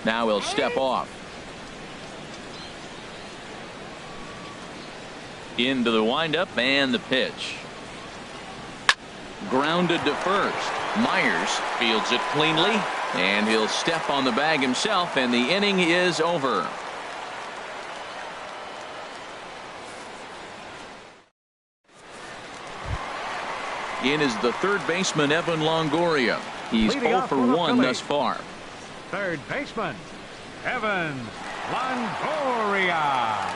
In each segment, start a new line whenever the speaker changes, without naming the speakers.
Now he'll step off. Into the windup and the pitch. Grounded to first. Myers fields it cleanly, and he'll step on the bag himself, and the inning is over. In is the third baseman, Evan Longoria. He's 0 for 1 thus far.
Third baseman, Evan Longoria.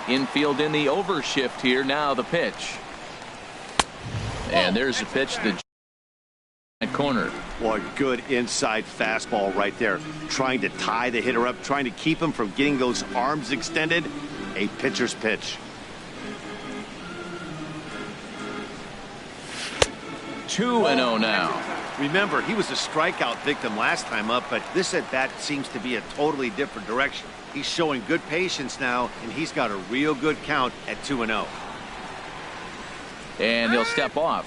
Infield in the overshift here. Now the pitch. And there's a pitch to the corner.
Well, a good inside fastball right there. Trying to tie the hitter up, trying to keep him from getting those arms extended. A pitcher's pitch.
2-0 now.
Remember, he was a strikeout victim last time up, but this at bat seems to be a totally different direction. He's showing good patience now, and he's got a real good count at 2-0.
And he'll step off.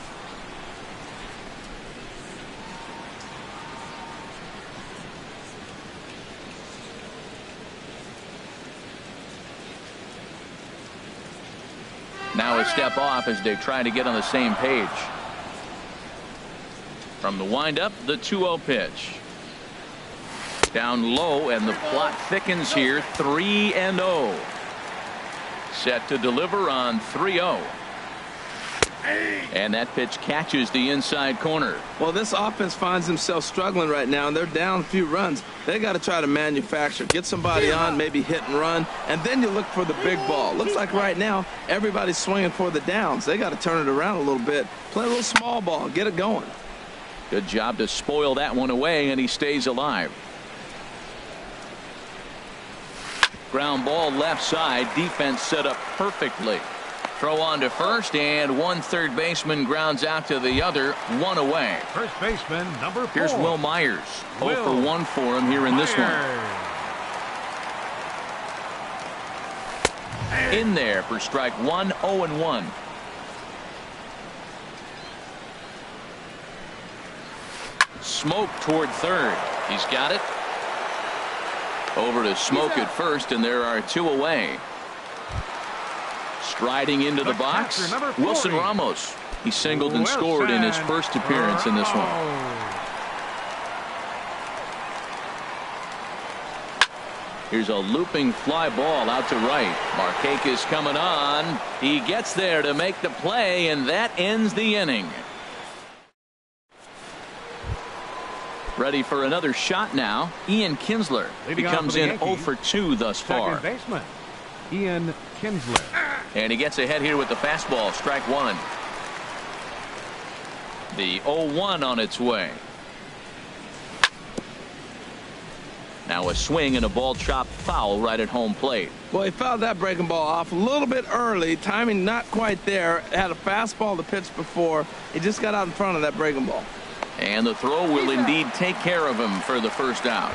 Now a step off as they try to get on the same page. From the windup, the 2-0 pitch. Down low, and the plot thickens here. 3-0. Set to deliver on 3-0. And that pitch catches the inside corner.
Well, this offense finds themselves struggling right now, and they're down a few runs. They got to try to manufacture, get somebody on, maybe hit and run, and then you look for the big ball. Looks like right now everybody's swinging for the downs. They got to turn it around a little bit, play a little small ball, get it going.
Good job to spoil that one away, and he stays alive. Ground ball left side. Defense set up perfectly. Throw on to first, and one third baseman grounds out to the other. One away.
First baseman, number 4.
Here's Will Myers. 0 for 1 for him here in this one. In there for strike 1. 0-1. Smoke toward third. He's got it. Over to Smoke at first, and there are 2 away. Striding into the box, Wilson Ramos. He singled and scored in his first appearance in this one. Here's a looping fly ball out to right. Markakis coming on. He gets there to make the play, and that ends the inning. Ready for another shot now. Ian Kinsler. He comes in 0 for 2 thus far.
Second baseman, Ian Kinsler.
And he gets ahead here with the fastball. Strike 1. The 0-1 on its way. Now a swing and a ball chopped foul right at home plate.
Well, he fouled that breaking ball off a little bit early. Timing not quite there. Had a fastball to pitch before. He just got out in front of that breaking ball.
And the throw will indeed take care of him for the first out.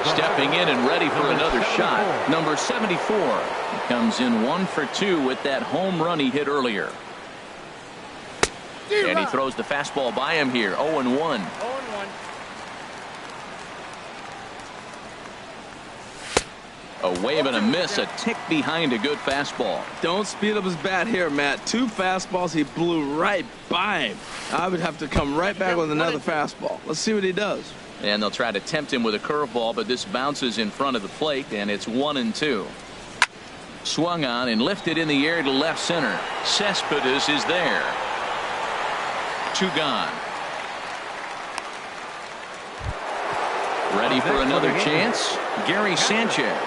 Stepping in and ready for another shot. Number 74. He comes in 1 for 2 with that home run he hit earlier. And he throws the fastball by him here. 0-1. A wave and a miss, a tick behind a good fastball.
Don't speed up his bat here, Matt. 2 fastballs, he blew right by him. I would have to come right back with another fastball. Let's see what he does.
And they'll try to tempt him with a curveball, but this bounces in front of the plate, and it's 1-2. Swung on and lifted in the air to left center. Cespedes is there. 2 gone. Ready for another chance? Gary Sanchez.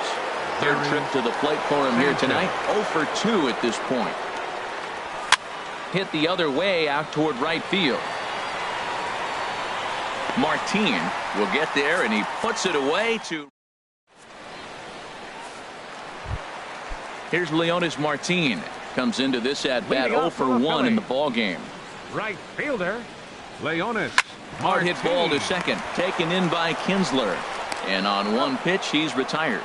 Third trip to the plate for him here tonight. 0 for 2 at this point. Hit the other way out toward right field. Martin will get there, and he puts it away to. Here's Leonis Martin. Comes into this at bat 0 for 1 in the ball game.
Right fielder, Leonis.
Hard hit ball to second, taken in by Kinsler, and on one pitch he's retired.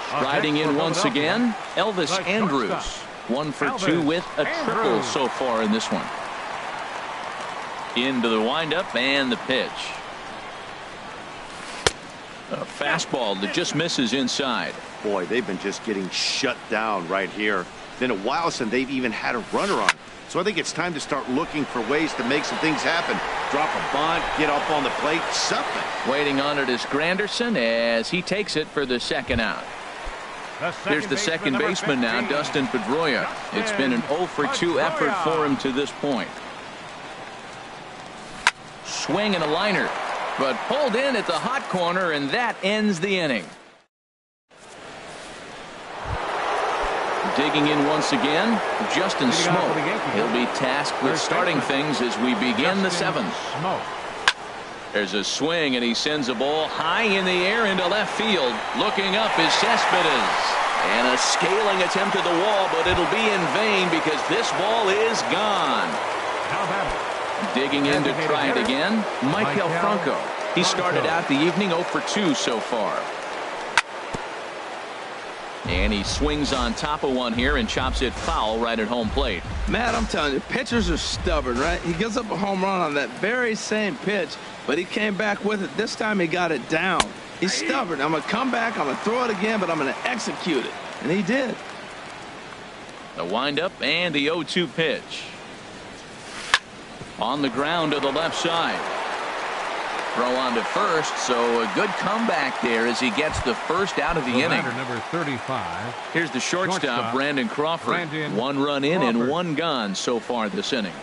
Striding in once again, Elvis Andrus. 1 for 2 with a triple so far in this one. Into the windup and the pitch. A fastball that just misses inside.
Boy, they've been just getting shut down right here. Been a while since they've even had a runner on. So I think it's time to start looking for ways to make some things happen. Drop a bunt, get up on the plate, something.
Waiting on it is Granderson as he takes it for the second out. Here's the second baseman now, Dustin Pedroia. It's been an 0 for 2 effort for him to this point. Swing and a liner, but pulled in at the hot corner, and that ends the inning. Digging in once again, Justin Smoke. He'll be tasked with starting things as we begin the seventh. There's a swing, and he sends a ball high in the air into left field. Looking up is Cespedes. And a scaling attempt at the wall, but it'll be in vain because this ball is gone. Digging in to try it again, Michael Franco. He started out the evening 0 for 2 so far. And he swings on top of one here and chops it foul right at home plate.
Matt, I'm telling you, pitchers are stubborn, right? He gives up a home run on that very same pitch, but he came back with it. This time he got it down. He's stubborn. I'm going to come back, I'm going to throw it again, but I'm going to execute it. And he did.
The windup and the 0-2 pitch. On the ground to the left side. Throw on to first, so a good comeback there as he gets the first out of the inning.
Number 35.
Here's the shortstop, Brandon Crawford. 1 run in and 1 gone so far this inning.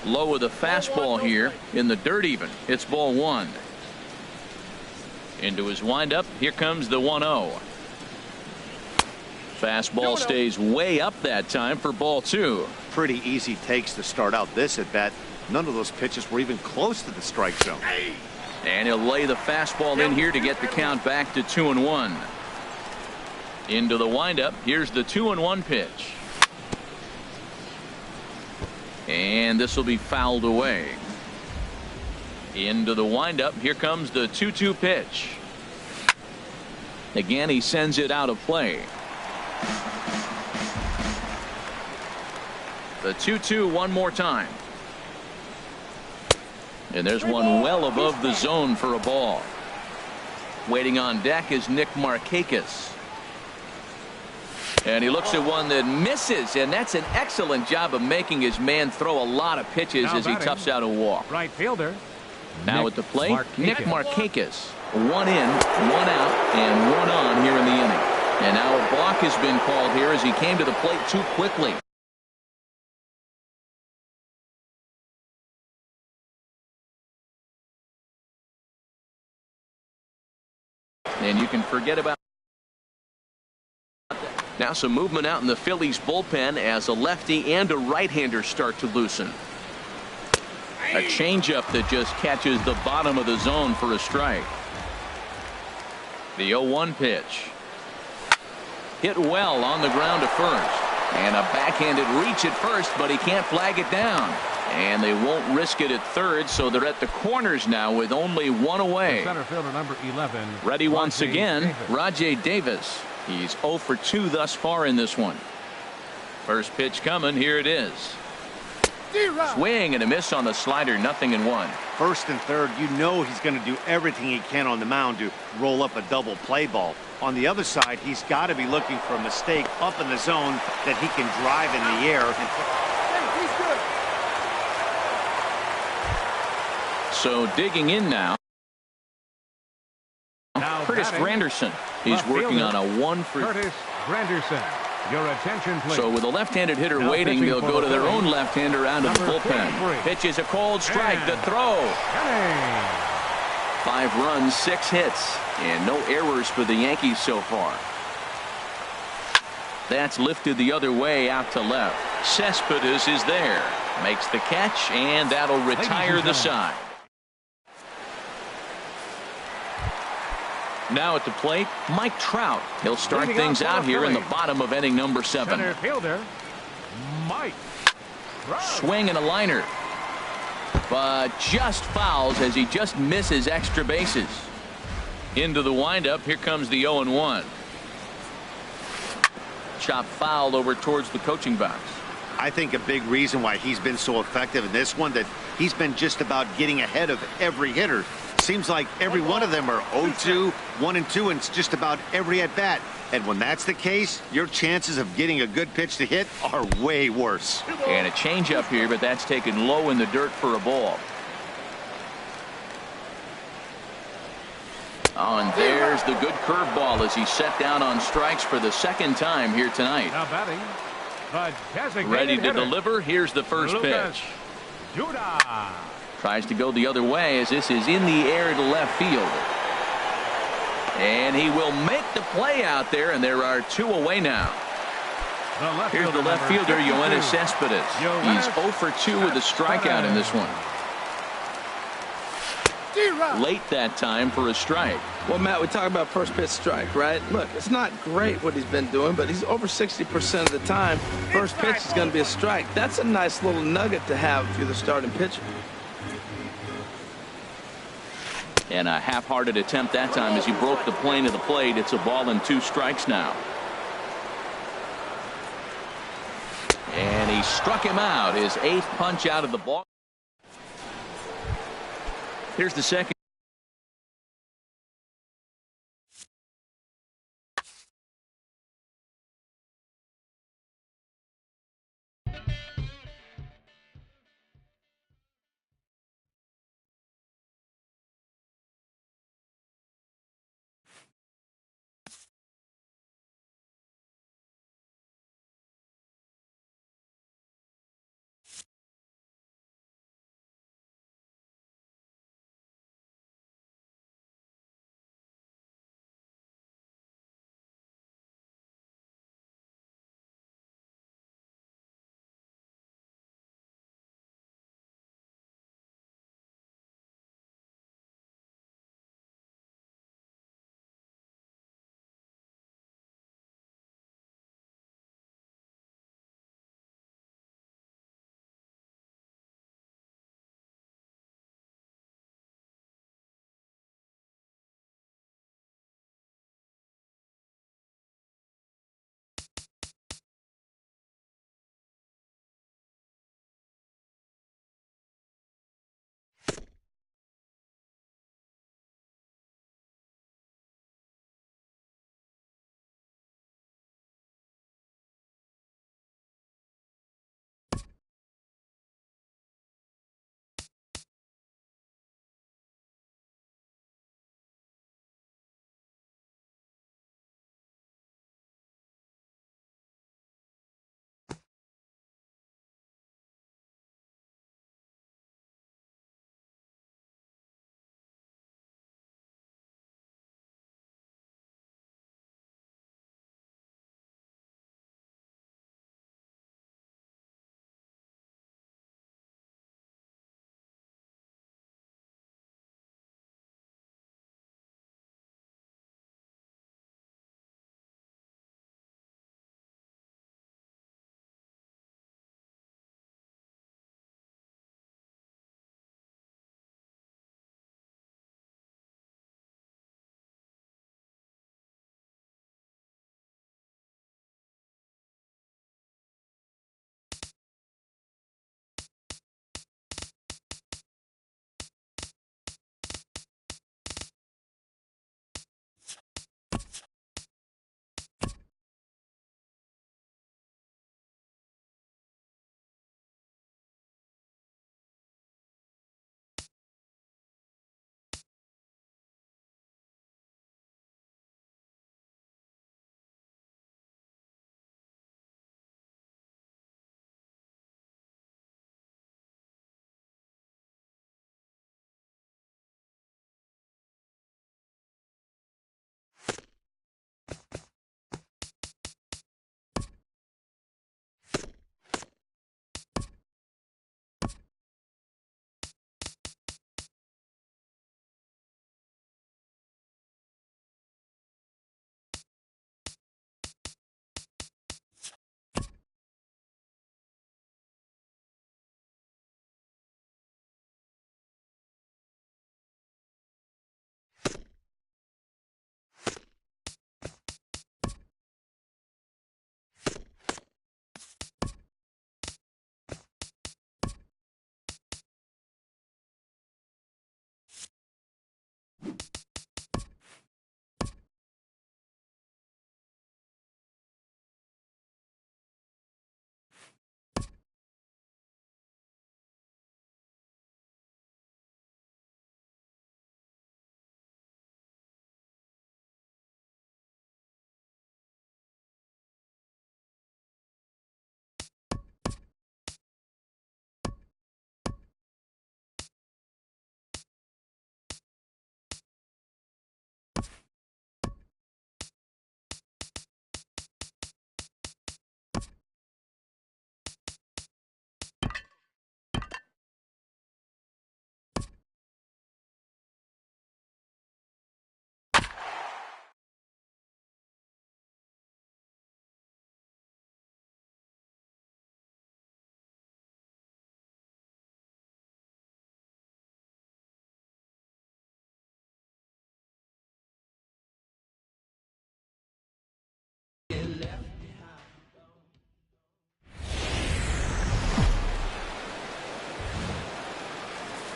Low with a fastball here in the dirt even. It's ball 1. Into his windup. Here comes the 1-0. Fastball stays way up that time for ball 2.
Pretty easy takes to start out this at bat. None of those pitches were even close to the strike zone.
And he'll lay the fastball in here to get the count back to 2-1. Into the windup. Here's the 2-1 pitch. And this will be fouled away. Into the windup. Here comes the 2-2 pitch. Again, he sends it out of play. The 2-2 one more time. And there's one well above the zone for a ball. Waiting on deck is Nick Markakis. And he looks at one that misses, and that's an excellent job of making his man throw a lot of pitches as he toughs out a walk.
Right fielder.
Now at the plate, Nick Markakis. 1 in, 1 out, and 1 on here in the inning. And now a balk has been called here as he came to the plate too quickly. And you can forget about that. Now some movement out in the Phillies bullpen as a lefty and a right-hander start to loosen. A changeup that just catches the bottom of the zone for a strike. The 0-1 pitch. Hit well on the ground to first. And a backhanded reach at first, but he can't flag it down. And they won't risk it at third, so they're at the corners now with only 1 away.
Center fielder number 11.
Ready once again, Rajay Davis. He's 0 for 2 thus far in this one. First pitch coming. Here it is. Swing and a miss on the slider. 0-1.
First and third, you know he's going to do everything he can on the mound to roll up a double play ball. On the other side, he's got to be looking for a mistake up in the zone that he can drive in the air.
So digging in now. Curtis Granderson. He's working on a 1 for.
Curtis Granderson. Your attention, please.
So with a left-handed hitter waiting, they'll go to their own left-hander out of the bullpen. Pitch is a cold strike. The throw. 5 runs, 6 hits, and no errors for the Yankees so far. That's lifted the other way out to left. Cespedes is there. Makes the catch, and that'll retire the side. Now at the plate, Mike Trout. He'll start things out here in the bottom of inning number 7.
Center fielder, Mike Trout.
Swing and a liner. But just fouls as he just misses extra bases. Into the windup. Here comes the 0-1. Chop foul over towards the coaching box.
I think a big reason why he's been so effective in this one, that he's been just about getting ahead of every hitter. Seems like every one of them are 0-2, 1-2, and it's just about every at-bat. And when that's the case, your chances of getting a good pitch to hit are way worse.
And a changeup here, but that's taken low in the dirt for a ball. Oh, and there's the good curveball as he's set down on strikes for the second time here tonight.
Now batting, the designated
Ready to
hitter,
deliver. Here's the first
Lucas
pitch.
Duda.
Tries to go the other way as this is in the air to left field. And he will make the play out there, and there are 2 away now. Here's the left fielder, Yoenis Cespedes. He's 0 for 2 with a strikeout in this one. Late that time for a strike.
Well, Matt, we talk about first pitch strike, right? Look, it's not great what he's been doing, but he's over 60% of the time. First pitch is going to be a strike. That's a nice little nugget to have if you're the starting pitcher.
And a half-hearted attempt that time as he broke the plane of the plate. It's a ball and 2 strikes now. And he struck him out, his 8th punch out of the ball. Here's the second.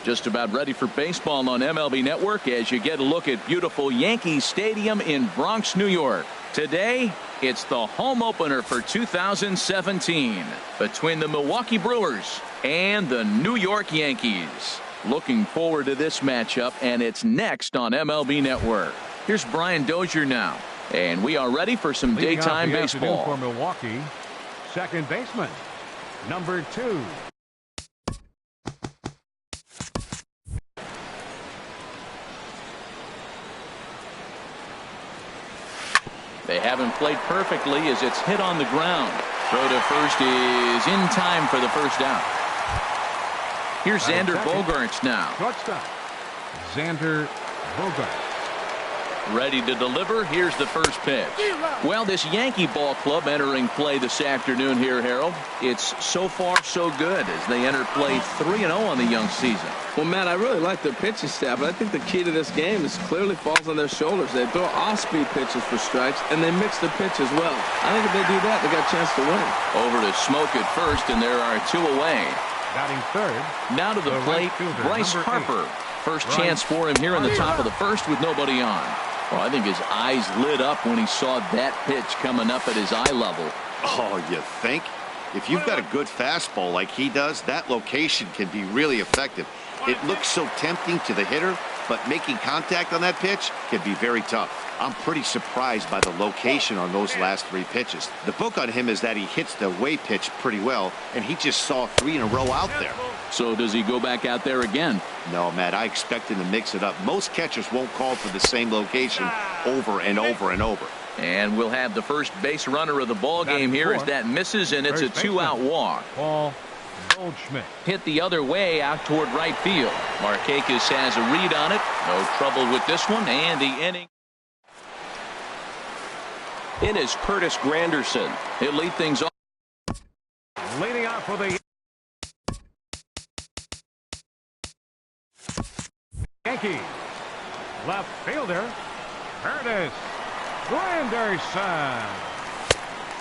Just about ready for baseball on MLB Network as you get a look at beautiful Yankee Stadium in Bronx, New York. Today, it's the home opener for 2017 between the Milwaukee Brewers and the New York Yankees. Looking forward to this matchup, and it's next on MLB Network. Here's Brian Dozier now, and we are ready for some daytime baseball.
For Milwaukee, second baseman, number 2.
They haven't played perfectly as it's hit on the ground. Throw to first is in time for the first out. Here's Xander Bogaerts now.
Shortstop, Xander Bogaerts.
Ready to deliver. Here's the first pitch. Well, this Yankee ball club entering play this afternoon here, Harold. It's so far so good as they enter play 3-0 on the young season.
Well, Matt, I really like their pitching staff, but I think the key to this game is clearly falls on their shoulders. They throw off-speed pitches for strikes, and they mix the pitch as well. I think if they do that, they got a chance to win.
Over to Smoke at first, and there are 2 away.
Batting third.
Now to the plate, Bryce Harper. First chance for him here in the top of the first with nobody on. Well, I think his eyes lit up when he saw that pitch coming up at his eye level.
Oh, you think? If you've got a good fastball like he does, that location can be really effective. It looks so tempting to the hitter, but making contact on that pitch can be very tough. I'm pretty surprised by the location on those last 3 pitches. The book on him is that he hits the away pitch pretty well, and he just saw 3 in a row out there.
So does he go back out there again?
No, Matt, I expect him to mix it up. Most catchers won't call for the same location over and over and over.
And we'll have the first base runner of the ball game here as that misses, and it's a 2-out walk.
Paul Goldschmidt.
Hit the other way out toward right field. Markakis has a read on it. No trouble with this one, and the inning. In is Curtis Granderson. He'll lead things off.
Leading out for the Yankees. Left fielder, Curtis Granderson.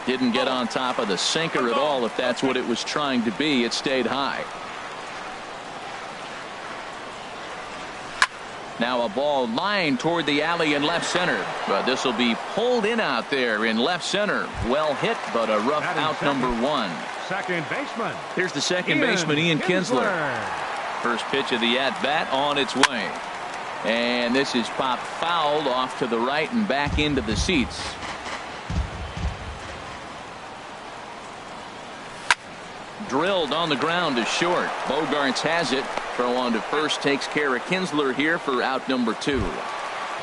Didn't get on top of the sinker at all. If that's what it was trying to be, it stayed high. Now a ball lined toward the alley in left center. But this will be pulled in out there in left center. Well hit, but a rough out number 1.
Second baseman.
Here's the second baseman, Ian Kinsler. First pitch of the at-bat on its way. And this is popped fouled off to the right and back into the seats. Drilled on the ground to short. Bogaerts has it. Throw on to first takes care of Kinsler here for out number 2.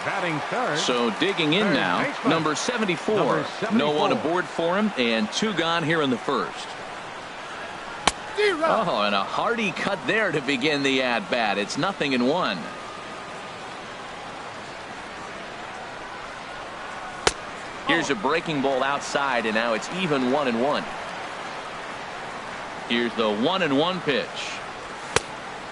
Batting third.
So digging in now, number 74. No one aboard for him, and 2 gone here in the first. Oh, and a hearty cut there to begin the at-bat. It's 0-1. Here's a breaking ball outside, and now it's even 1-1. Here's the 1-1 pitch.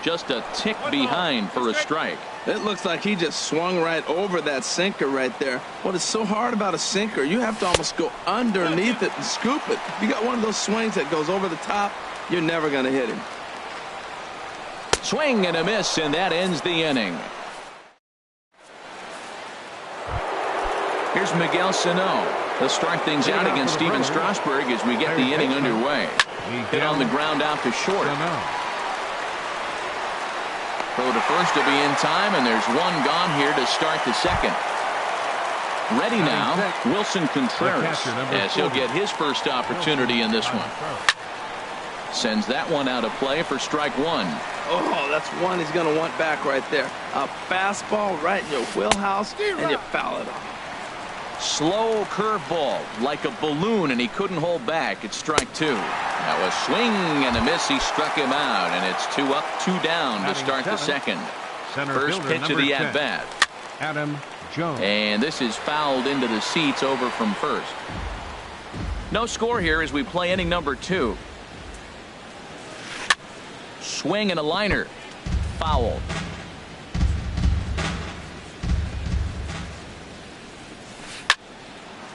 Just a tick behind for a strike.
It looks like he just swung right over that sinker right there. What is so hard about a sinker, you have to almost go underneath it and scoop it. You got one of those swings that goes over the top, you're never going to hit him.
Swing and a miss, and that ends the inning. Here's Miguel Sano. They'll start things out against Steven Strasburg as we get the inning underway. Hit on the ground out to short. Throw to first to be in time, and there's 1 gone here to start the second. Ready now, Wilson Contreras, as he'll get his first opportunity in this one. Sends that one out of play for strike 1.
Oh, that's one he's going to want back right there. A fastball right in your wheelhouse, and you foul it off.
Slow curveball like a balloon, and he couldn't hold back. It's strike 2. Now a swing and a miss. He struck him out, and it's 2 up, 2 down to start the second. First pitch of the at-bat.
Adam Jones.
And this is fouled into the seats over from first. No score here as we play inning number 2. Swing and a liner. Foul.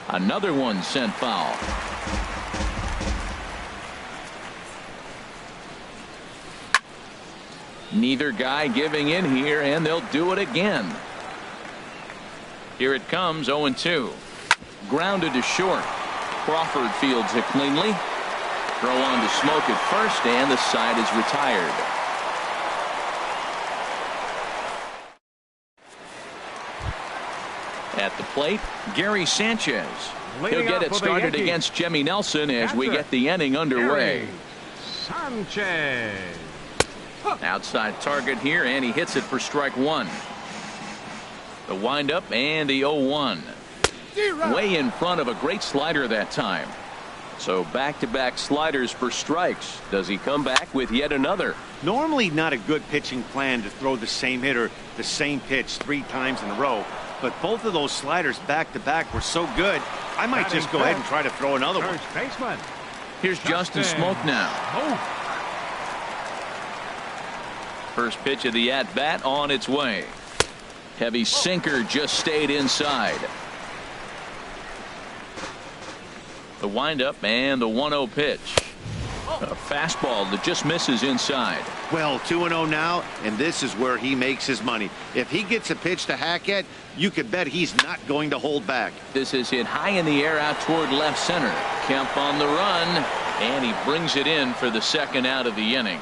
Another one sent foul. Neither guy giving in here, and they'll do it again. Here it comes, 0-2. Grounded to short. Crawford fields it cleanly. Throw on to Smoke at first, and the side is retired. At the plate, Gary Sanchez. He'll get it started against Jimmy Nelson as we get the inning underway.
Sanchez.
Outside target here, and he hits it for strike one. The windup and the 0-1. Way in front of a great slider that time. So back-to-back sliders for strikes. Does he come back with yet another?
Normally not a good pitching plan to throw the same hitter the same pitch 3 times in a row. But both of those sliders back-to-back were so good, I might just go ahead and try to throw another one.
First baseman.
Here's Justin Smoke now. First pitch of the at-bat on its way. Heavy sinker just stayed inside. The windup and the 1-0 pitch. A fastball that just misses inside.
Well, 2-0 now, and this is where he makes his money. If he gets a pitch to hack at, you could bet he's not going to hold back.
This is hit high in the air out toward left center. Kemp on the run, and he brings it in for the second out of the inning.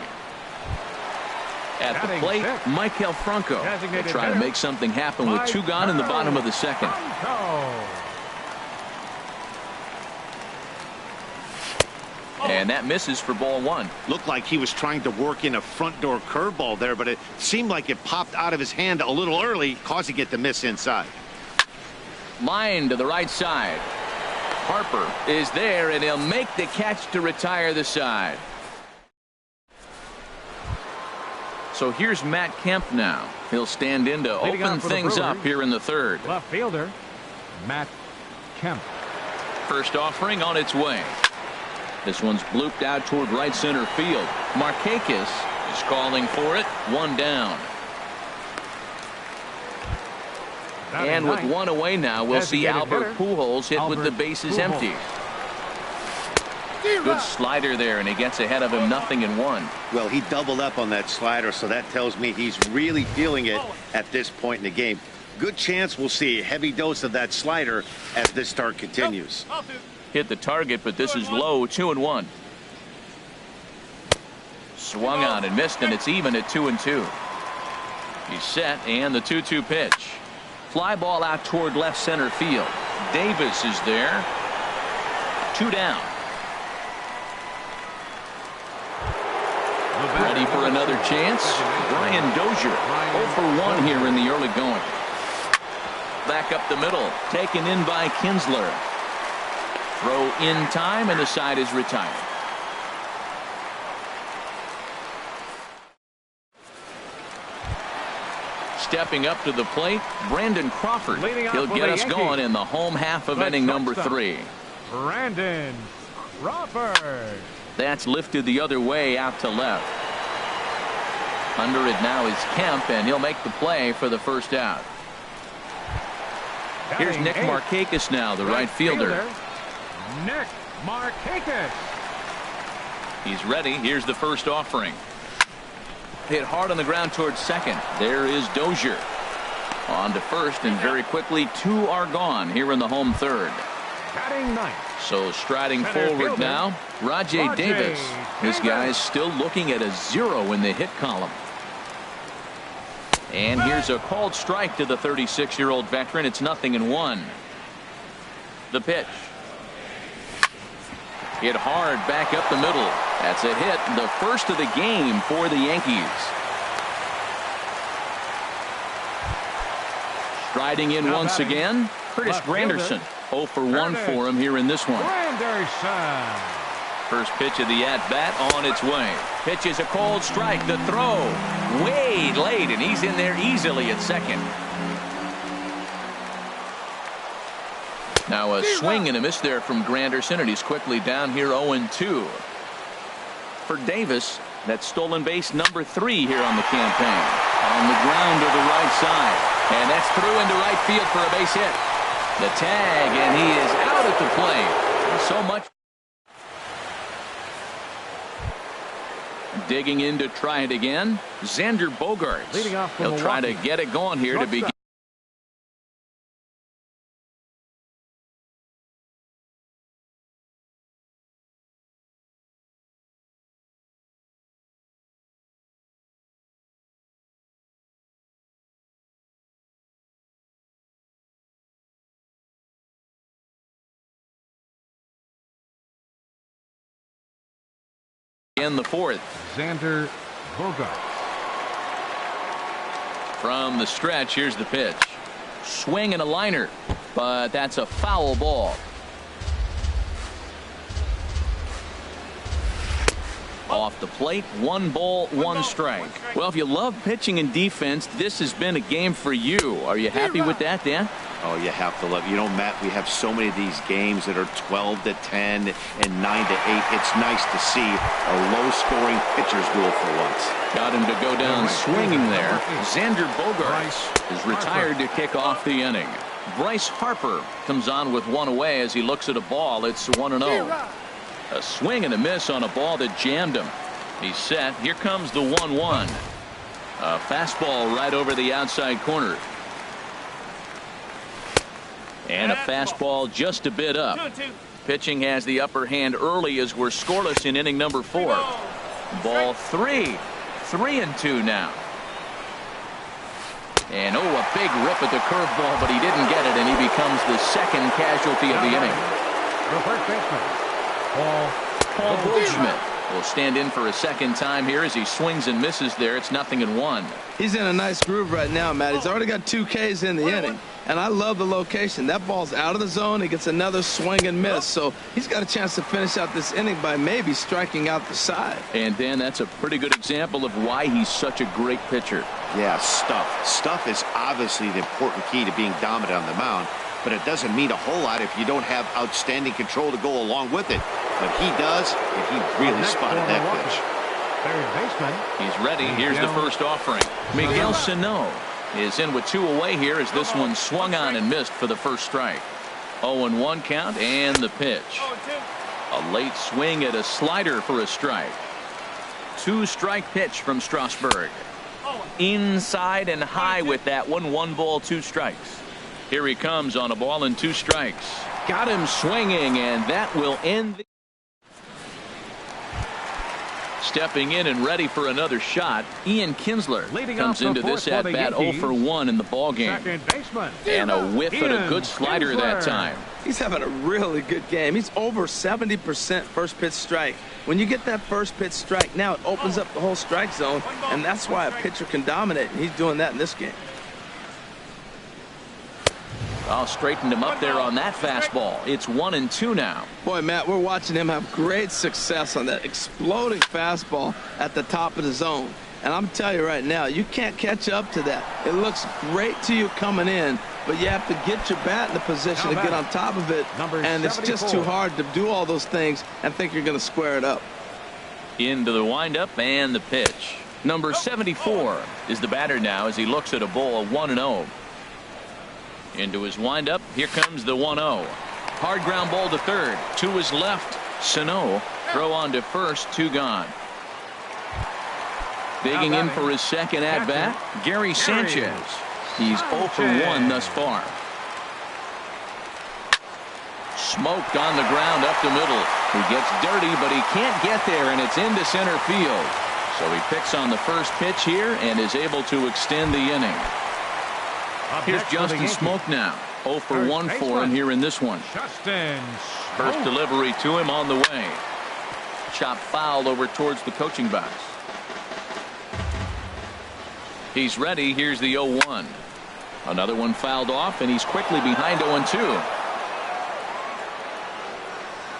At the plate, Maikel Franco. They're trying to make something happen with 2 gone in the bottom of the second. And that misses for ball 1.
Looked like he was trying to work in a front door curveball there, but it seemed like it popped out of his hand a little early, causing it to miss inside.
Line to the right side. Harper is there, and he'll make the catch to retire the side. So here's Matt Kemp now. He'll stand in to open things up here in the third.
Left fielder, Matt Kemp.
First offering on its way. This one's blooped out toward right center field. Markakis is calling for it. 1 down. And with 1 away now, we'll see Albert Pujols hit with the bases empty. Good slider there, and he gets ahead of him 0-1.
Well, he doubled up on that slider, so that tells me he's really feeling it at this point in the game. Good chance we'll see a heavy dose of that slider as this start continues.
Hit the target, but this is low. 2-1. Swung on and missed, and it's even at 2-2. He's set, and the 2-2 pitch. Fly ball out toward left center field. Davis is there. 2 down. Ready for another chance. Brian Dozier 0 for 1 here in the early going. Back up the middle, taken in by Kinsler. Throw in time, and the side is retired. Stepping up to the plate, Brandon Crawford. He'll get us going in the home half of inning number 3.
Brandon Crawford.
That's lifted the other way out to left. Under it now is Kemp, and he'll make the play for the first out. Here's Nick Markakis now, the right fielder.
Nick Markakis.
He's ready. Here's the first offering. Hit hard on the ground towards second. There is Dozier. On to first, and very quickly 2 are gone here in the home third.
Batting ninth.
So striding forward now, Rajai Davis. This guy's still looking at a 0 in the hit column. And here's a called strike to the 36-year-old veteran. It's 0-1. The pitch. Hit hard back up the middle. That's a hit, the first of the game for the Yankees. Striding in once again, Curtis Granderson. 0 for 1 for him here in this one.
Granderson.
First pitch of the at-bat on its way. Pitch is a cold strike. The throw way late, and he's in there easily at second. Now a swing and a miss there from Granderson, and he's quickly down here 0-2. For Davis, that's stolen base number 3 here on the campaign. On the ground to the right side, and that's through into right field for a base hit. The tag, and he is out at the plate. So much. Digging in to try it again. Xander Bogaerts.
Leading off from
He'll try to
Milwaukee.
get it going here to begin. In the fourth.
Xander Bogaerts.
From the stretch, here's the pitch. Swing and a liner, but that's a foul ball. Off the plate, 1 ball, 1 strike. Well, if you love pitching and defense, this has been a game for you. Are you happy with that, Dan?
Oh, you have to love. You know, Matt, we have so many of these games that are 12-10 and 9-8. It's nice to see a low-scoring pitcher's duel for once.
Got him to go down swinging there. Xander Bogaerts is retired to kick off the inning. Bryce Harper comes on with 1 away as he looks at a ball. It's 1-0. A swing and a miss on a ball that jammed him. He's set. Here comes the 1-1. A fastball right over the outside corner. And a fastball just a bit up. Pitching has the upper hand early as we're scoreless in inning number 4. Ball 3. 3-2 now. And a big rip at the curveball, but he didn't get it, and he becomes the second casualty of the inning.
The first baseman,
Paul Goldschmidt will stand in for a second time here as he swings and misses there. It's 0-1.
He's in a nice groove right now, Matt. He's already got 2 Ks in the inning. And I love the location. That ball's out of the zone. He gets another swing and miss. So he's got a chance to finish out this inning by maybe striking out the side.
And, Dan, that's a pretty good example of why he's such a great pitcher.
Yeah, stuff. Stuff is obviously the important key to being dominant on the mound, but it doesn't mean a whole lot if you don't have outstanding control to go along with it. But he does, and he really spotted that pitch.
third baseman.
He's ready. Here's the first offering. Miguel Sano is in with 2 away here as this one swung on and missed for the first strike. 0-1 count and the pitch. A late swing at a slider for a strike. 2-strike pitch from Strasburg. Inside and high with that one. 1 ball, 2 strikes. Here he comes on a ball and 2 strikes. Got him swinging, and that will end the... Stepping in and ready for another shot, Ian Kinsler comes into this at bat 0-for-1 in the ball game.
Second baseman.
And a whiff at a good slider that time.
He's having a really good game. He's over 70% first pitch strike. When you get that first pitch strike, now it opens up the whole strike zone, and that's why a pitcher can dominate, and he's doing that in this game.
I'll straighten him up there on that fastball. It's 1-2 now.
Boy, Matt, we're watching him have great success on that exploding fastball at the top of the zone. And I'm telling you right now, you can't catch up to that. It looks great to you coming in, but you have to get your bat in the position to get on top of it. And it's just too hard to do all those things and think you're going to square it up.
Into the windup and the pitch. Number 74 is the batter now as he looks at a ball 1-0. Into his windup. Here comes the 1-0. Hard ground ball to third. To his left. Sano. Throw on to first. 2 gone. Digging in for his second at bat, Gary Sanchez. He's 0-for-1 thus far. Smoked on the ground up the middle. He gets dirty, but he can't get there, and it's into center field. So he picks on the first pitch here and is able to extend the inning. Here's Justin Smoak now. 0-for-1 for him here in this one. First delivery to him on the way. Chop foul over towards the coaching box. He's ready. Here's the 0-1. Another one fouled off, and he's quickly behind 0-2.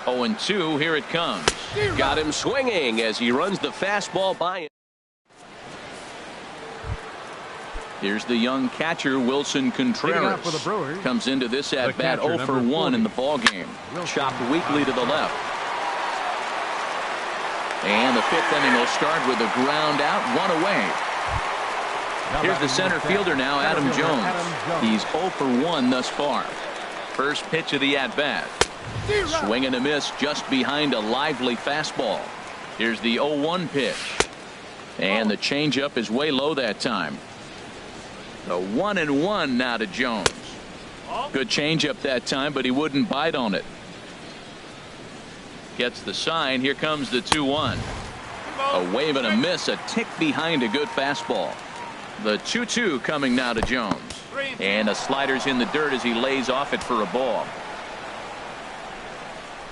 0-2. Here it comes. Got him swinging as he runs the fastball by him. Here's the young catcher, Wilson Contreras. Comes into this at bat 0-for-1 in the ball game. Chopped weakly to the left. And the 5th inning will start with a ground out, 1 away. Here's the center fielder now, Adam Jones. He's 0-for-1 thus far. First pitch of the at-bat. Swing and a miss just behind a lively fastball. Here's the 0-1 pitch. And the changeup is way low that time. The 1-1 now to Jones. Good changeup that time, but he wouldn't bite on it. Gets the sign. Here comes the 2-1. A wave and a miss, a tick behind a good fastball. The 2-2 coming now to Jones. And the slider's in the dirt as he lays off it for a ball.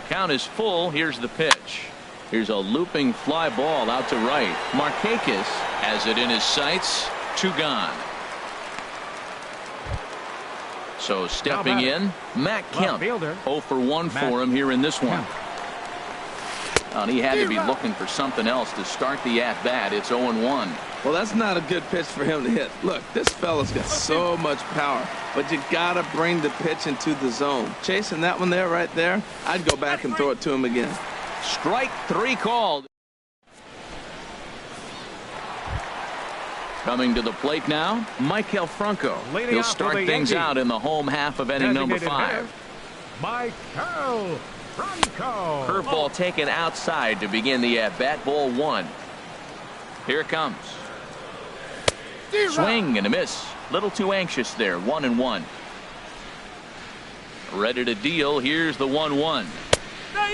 Count is full. Here's the pitch. Here's a looping fly ball out to right. Markakis has it in his sights. 2 gone. So stepping in, Matt Kemp. 0 for 1 for him here in this one. And he had to be looking for something else to start the at-bat. It's 0-1.
Well, that's not a good pitch for him to hit. Look, this fella's got so much power, but you got to bring the pitch into the zone. Chasing that one there, right there, I'd go back and throw it to him again.
Strike 3 called. Coming to the plate now, Maikel Franco. He'll start things out in the home half of inning number 5.
Maikel Franco.
Curveball taken outside to begin the at-bat. Ball 1. Here it comes. Swing and a miss. Little too anxious there. 1-1. Ready to deal. Here's the 1-1.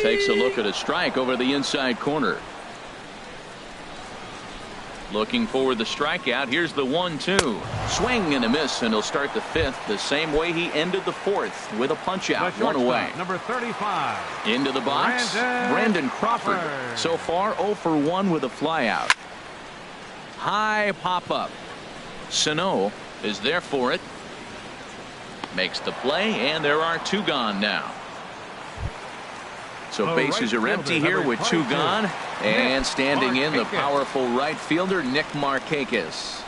Takes a look at a strike over the inside corner. Looking for the strikeout. Here's the 1-2. Swing and a miss, and he'll start the 5th the same way he ended the 4th with a punch out. 1 away.
Number 35.
Into the box. Brandon Crawford. So far 0 for 1 with a flyout. High pop up. Sano is there for it. Makes the play, and there are 2 gone now. So bases are empty here with 2 gone. And standing in, the powerful right fielder, Nick Markakis.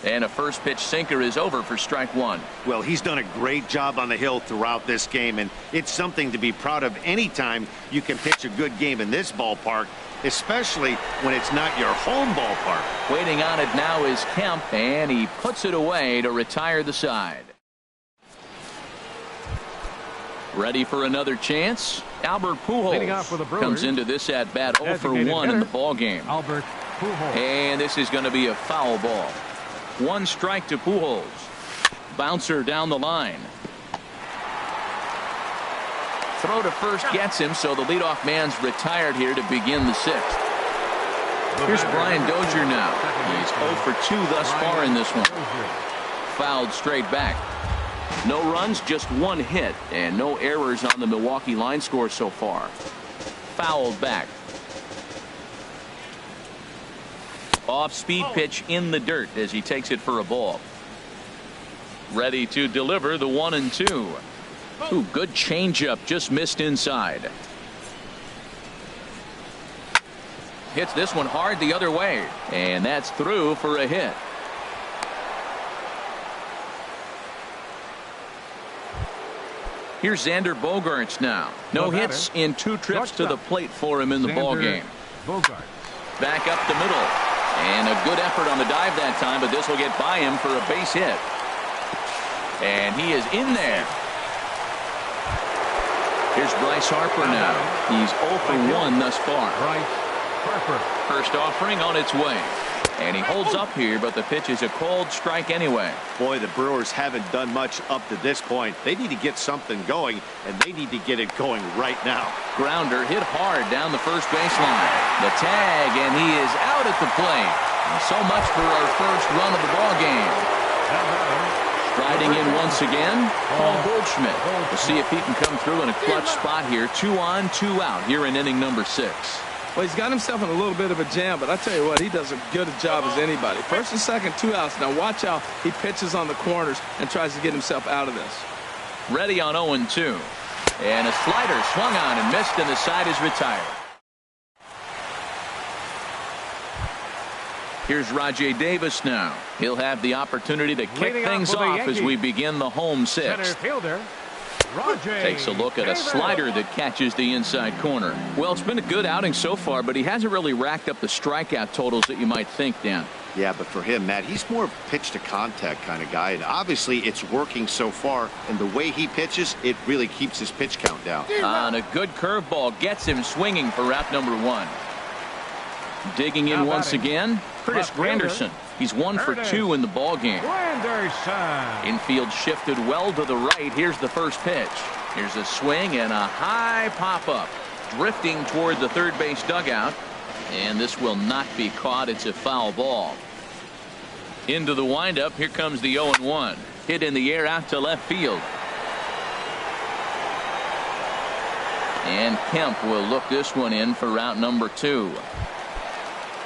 And a first pitch sinker is over for strike 1.
Well, he's done a great job on the hill throughout this game, and it's something to be proud of anytime you can pitch a good game in this ballpark, especially when it's not your home ballpark.
Waiting on it now is Kemp, and he puts it away to retire the side. Ready for another chance. Albert Pujols comes into this at bat 0 for 1 in the ball game.
Albert Pujols.
And this is going to be a foul ball. 1 strike to Pujols. Bouncer down the line. Throw to first gets him, so the leadoff man's retired here to begin the 6th. Here's Brian Dozier now. He's 0 for 2 thus far in this one. Fouled straight back. No runs, just 1 hit, and no errors on the Milwaukee line score so far. Fouled back. Off-speed pitch in the dirt as he takes it for a ball. Ready to deliver the 1-2. Ooh, good changeup, just missed inside. Hits this one hard the other way, and that's through for a hit. Here's Xander Bogaerts now. No hits in 2 trips to the plate for him in the ball game. Back up the middle. And a good effort on the dive that time, but this will get by him for a base hit. And he is in there. Here's Bryce Harper now. He's 0 for 1 thus far. First offering on its way. And he holds up here, but the pitch is a cold strike anyway.
Boy, the Brewers haven't done much up to this point. They need to get something going, and they need to get it going right now.
Grounder hit hard down the first baseline. The tag, and he is out at the plate. And so much for our first run of the ball game. Striding in once again, Paul Goldschmidt. We'll see if he can come through in a clutch spot here. 2 on, 2 out here in inning number 6.
Well, he's got himself in a little bit of a jam, but I tell you what, he does as good a job as anybody. First and second, 2 outs. Now watch how he pitches on the corners and tries to get himself out of this.
Ready on 0-2. And a slider swung on and missed, and the side is retired. Here's Rajay Davis now. He'll have the opportunity to kick things off as we begin the home 6th. Takes a look at a slider that catches the inside corner. Well, it's been a good outing so far, but he hasn't really racked up the strikeout totals that you might think, Dan.
Yeah, but for him, Matt, he's more of a pitch-to-contact kind of guy, and obviously it's working so far, and the way he pitches, it really keeps his pitch count down.
And a good curveball gets him swinging for route number 1. Digging in once again, Curtis Granderson. He's 1 for 2 in the ball game. Infield shifted well to the right. Here's the first pitch. Here's a swing and a high pop-up, drifting toward the third base dugout, and this will not be caught. It's a foul ball. Into the windup. Here comes the 0-1. Hit in the air out to left field. And Kemp will look this one in for route number 2.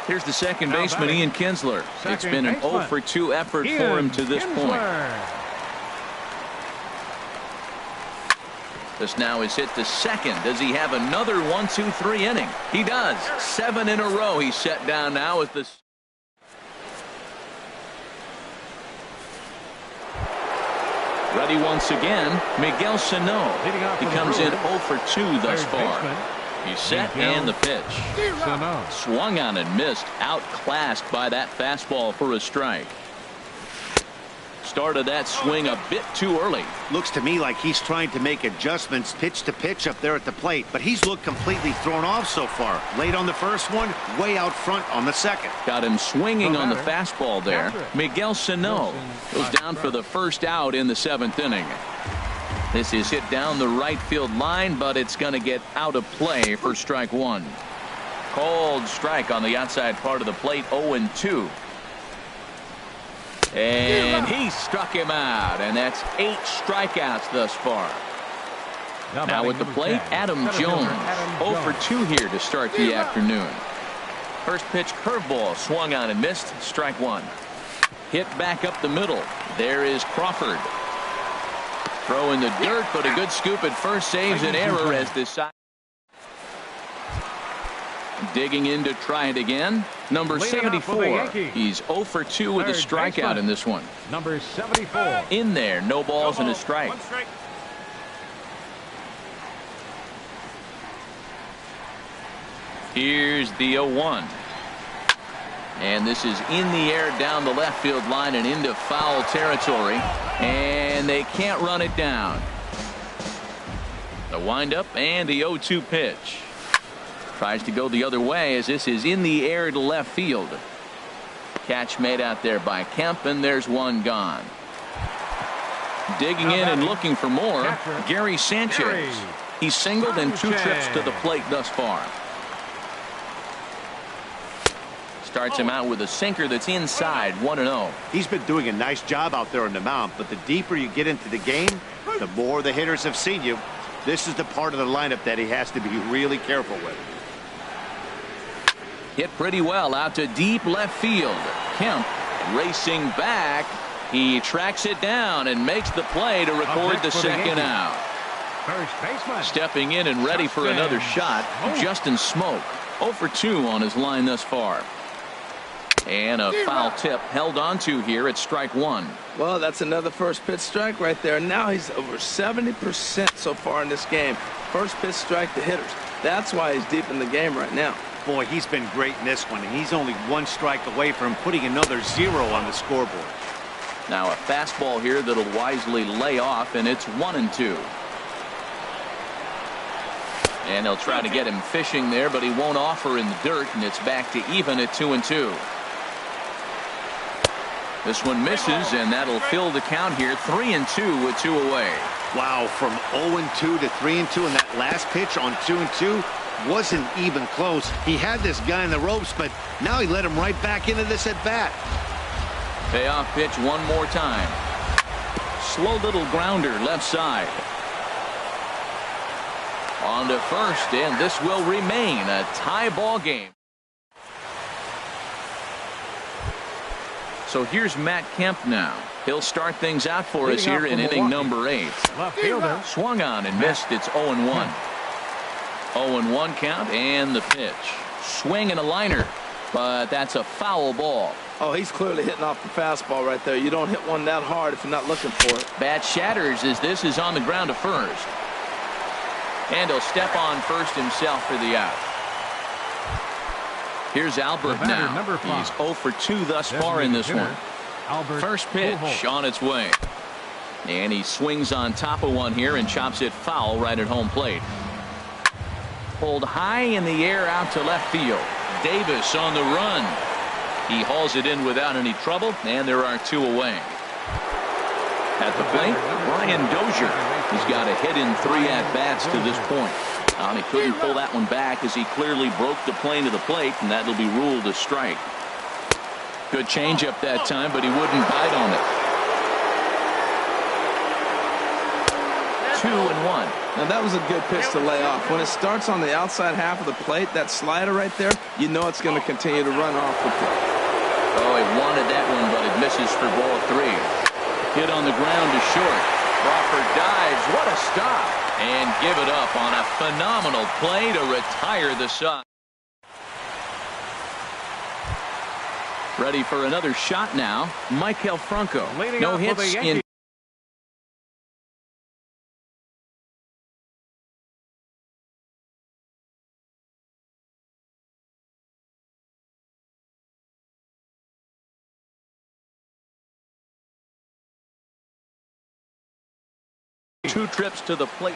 Here's the second baseman, Ian Kinsler. It's been an 0 for 2 effort for him to this point. This now is hit to second. Does he have another 1-2-3 inning? He does. 7 in a row. He's set down now with this. Ready once again, Miguel Sano. He comes in 0 for 2 thus far. He's set and the pitch. Swung on and missed. Outclassed by that fastball for a strike. Started that swing a bit too early.
Looks to me like he's trying to make adjustments pitch to pitch up there at the plate, but he's looked completely thrown off so far. Late on the first one, way out front on the second.
Got him swinging on the fastball there. Miguel Sano goes down for the first out in the 7th inning. This is hit down the right field line, but it's going to get out of play for strike 1. Cold strike on the outside part of the plate, 0-2. And he struck him out, and that's 8 strikeouts thus far. Now with the plate, Adam Jones. 0 for 2 here to start the afternoon. First pitch curveball, swung on and missed. Strike 1. Hit back up the middle. There is Crawford. Throw in the dirt, but a good scoop at first saves an error as this side. Digging in to try it again. Number 74. He's 0 for 2 with a strikeout in this one.
Number 74.
In there, no balls and a strike. Here's the 0-1. And this is in the air down the left field line and into foul territory. And they can't run it down. The windup and the 0-2 pitch. Tries to go the other way as this is in the air to left field. Catch made out there by Kemp, and there's one gone. Digging in and looking for more, Gary Sanchez. He's singled in 2 trips to the plate thus far. Starts him out with a sinker that's inside, 1-0.
He's been doing a nice job out there on the mound, but the deeper you get into the game, the more the hitters have seen you. This is the part of the lineup that he has to be really careful with.
Hit pretty well out to deep left field. Kemp racing back. He tracks it down and makes the play to record the second out. Stepping in and ready for another shot, Justin Smoke. 0 for 2 on his line thus far. And a foul tip held onto here at strike 1.
Well, that's another first pitch strike right there. Now he's over 70% so far in this game. First pitch strike to hitters. That's why he's deep in the game right now.
Boy, he's been great in this one, and he's only 1 strike away from putting another 0 on the scoreboard.
Now a fastball here that'll wisely lay off, and it's 1-2. And they'll try to get him fishing there, but he won't offer in the dirt, and it's back to even at 2-2. This one misses, and that'll fill the count here. 3-2 with 2 away.
Wow, from 0-2 to 3-2, and that last pitch on 2-2 wasn't even close. He had this guy in the ropes, but now he let him right back into this at bat.
Payoff pitch one more time. Slow little grounder left side. On to first, and this will remain a tie ball game. So here's Matt Kemp now. He'll start things out for us here in inning number 8. Swung on and missed. It's 0-1. 0-1 count and the pitch. Swing and a liner, but that's a foul ball.
Oh, he's clearly hitting off the fastball right there. You don't hit one that hard if you're not looking for it.
Bat shatters as this is on the ground to first. And he'll step on first himself for the out. Here's Albert now. He's 0 for 2 thus far in this one. First pitch on its way. And he swings on top of one here and chops it foul right at home plate. Pulled high in the air out to left field. Davis on the run. He hauls it in without any trouble, and there are 2 away. At the plate, Brian Dozier. He's got a hit in 3 at-bats to this point. He couldn't pull that one back as he clearly broke the plane to the plate, and that'll be ruled a strike. Good changeup that time, but he wouldn't bite on it. 2-1.
Now that was a good pitch to lay off. When it starts on the outside half of the plate, that slider right there, you know it's going to continue to run off the plate.
Oh, he wanted that one, but it misses for ball 3. Hit on the ground to short. Crawford dives. What a stop. And give it up on a phenomenal play to retire the side. Ready for another shot now. Michael Franco. No hits in 2 trips to the plate.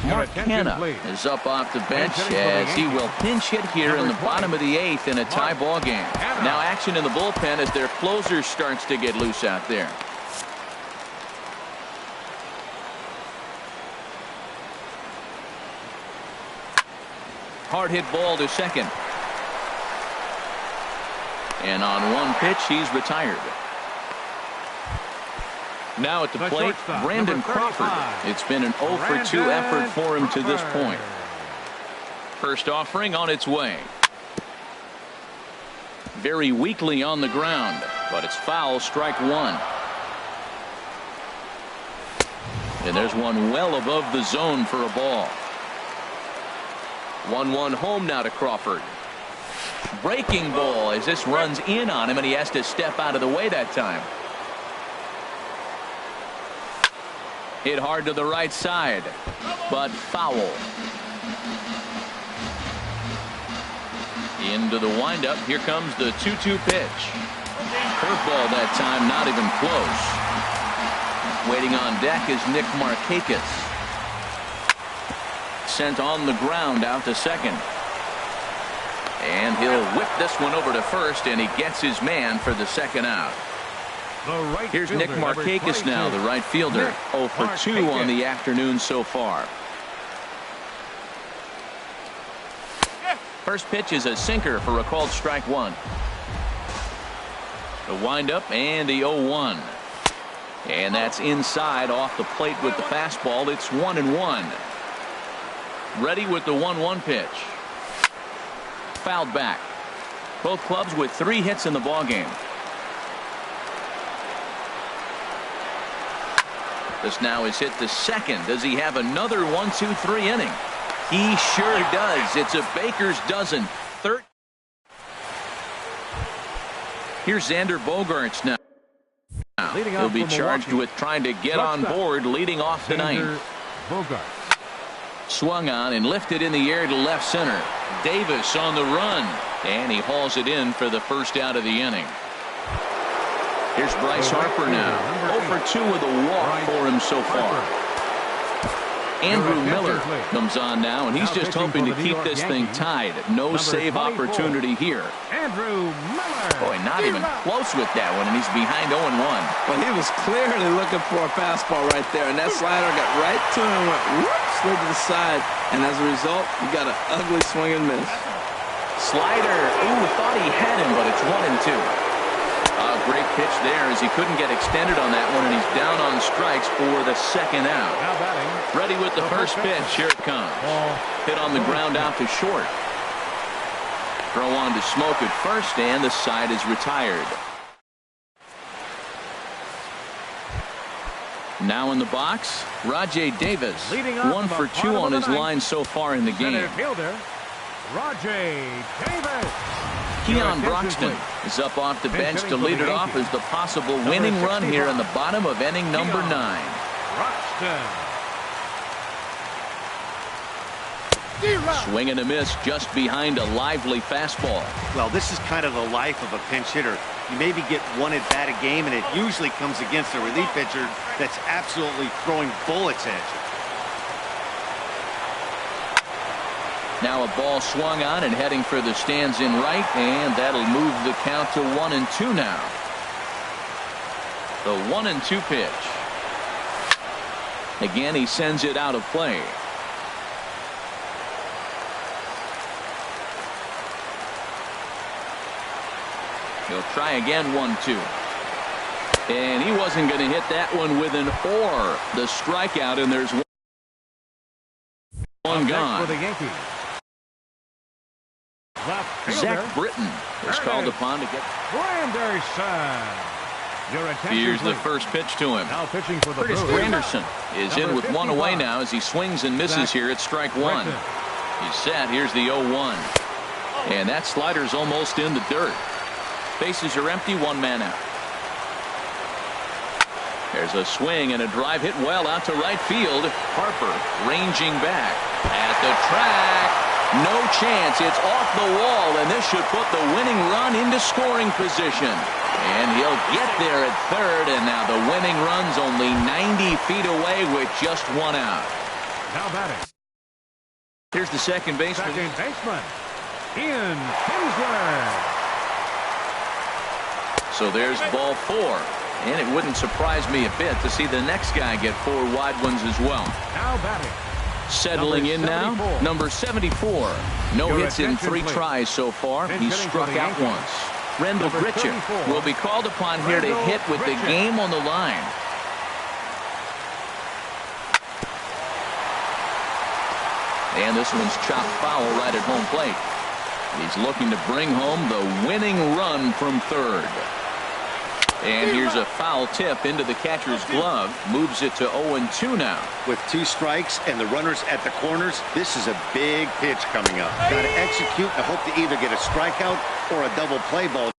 Mark Hanna is up off the bench as he will pinch hit here in the bottom of the 8th in a tie ball game. Now action in the bullpen as their closer starts to get loose out there. Hard hit ball to second. And on one pitch, he's retired. Now at the plate, Brandon Crawford. It's been an 0 for 2 effort for him to this point. First offering on its way. Very weakly on the ground, but it's foul, strike 1. And there's one well above the zone for a ball. 1-1 home now to Crawford. Breaking ball as this runs in on him, and he has to step out of the way that time. Hit hard to the right side, but foul. Into the windup. Here comes the 2-2 pitch. Curveball that time, not even close. Waiting on deck is Nick Markakis. Sent on the ground out to second. And he'll whip this one over to first, and he gets his man for the second out. Here's Nick Markakis now, the right fielder. 0 for 2 on the afternoon so far. First pitch is a sinker for a called strike 1. The windup and the 0-1. And that's inside off the plate with the fastball. It's 1-1. Ready with the 1-1 pitch. Fouled back. Both clubs with 3 hits in the ballgame. This now is hit to second. Does he have another 1-2-3 inning? He sure does. It's a baker's dozen. Third. Here's Xander Bogaerts now. He'll be charged with trying to get on board leading off the 9th. Swung on and lifted in the air to left center. Davis on the run, and he hauls it in for the first out of the inning. Here's Bryce Harper now. 0 for 2 with a walk for him so far. Andrew Miller comes on now, and he's just hoping to keep this thing tied. No save opportunity here.
Andrew Miller.
Boy, not even close with that one, and he's behind 0-1.
Well, he was clearly looking for a fastball right there, and that slider got right to him, went whoop, slid to the side, and as a result, you got an ugly swing and miss.
Slider, ooh, thought he had him, but it's 1-2. Great pitch there as he couldn't get extended on that one, and he's down on strikes for the second out. Ready with the first pitch. Here it comes. Hit on the ground out to short. Throw on to Smoke at first, and the side is retired. Now in the box, Rajai Davis. 1 for 2 on his line so far in the game.
Rajai Davis.
Keon Broxton is up off the bench to lead it off as the possible winning run here in the bottom of inning number 9.
Broxton.
Swing and a miss just behind a lively fastball.
Well, this is kind of the life of a pinch hitter. You maybe get one at bat a game, and it usually comes against a relief pitcher that's absolutely throwing bullets at you.
Now a ball swung on and heading for the stands in right, and that'll move the count to 1-2 now. The 1-2 pitch. Again, he sends it out of play. He'll try again, 1-2. And he wasn't going to hit that one with an or. The strikeout, and there's one gone.
For the Yankees.
Zach Britton is called upon to get. Here's the first pitch to him.
Now pitching for the
Curtis Granderson is in with 1 away now as he swings and misses here at strike 1. He's set. Here's the 0-1. And that slider's almost in the dirt. Bases are empty, 1 man out. There's a swing and a drive hit well out to right field. Harper ranging back at the track. No chance. It's off the wall, and this should put the winning run into scoring position. And he'll get there at third, and now the winning run's only 90 feet away with just 1 out.
Now batting.
Here's the second baseman.
Ian Kinsler.
So there's ball 4. And it wouldn't surprise me a bit to see the next guy get 4 wide ones as well.
Now batting.
Settling in now, number 74. No hits in 3 tries so far. He's struck out once. Rendell Gritchick will be called upon here to hit with the game on the line. And this one's chopped foul right at home plate. He's looking to bring home the winning run from third. And here's a foul tip into the catcher's glove. Moves it to 0-2 now.
With 2 strikes and the runners at the corners, this is a big pitch coming up. Got to execute and hope to either get a strikeout or a double play ball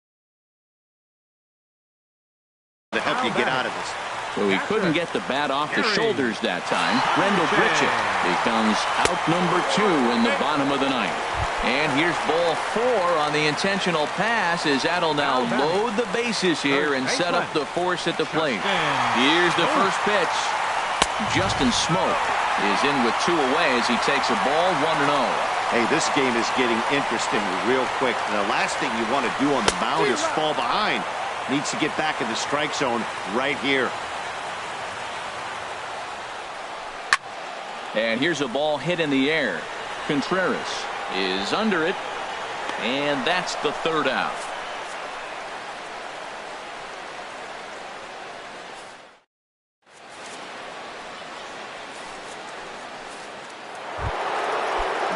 to help you get out of this.
So he couldn't get the bat off the shoulders that time. Rendell Gritchick becomes out number 2 in the bottom of the 9th. And here's ball 4 on the intentional pass as that'll now load the bases here and set up the force at the plate. Here's the first pitch. Justin Smoke is in with 2 away as he takes a ball 1-0.
Hey, this game is getting interesting real quick. The last thing you want to do on the mound is fall behind. Needs to get back in the strike zone right here.
And here's a ball hit in the air. Contreras is under it, and that's the 3rd out.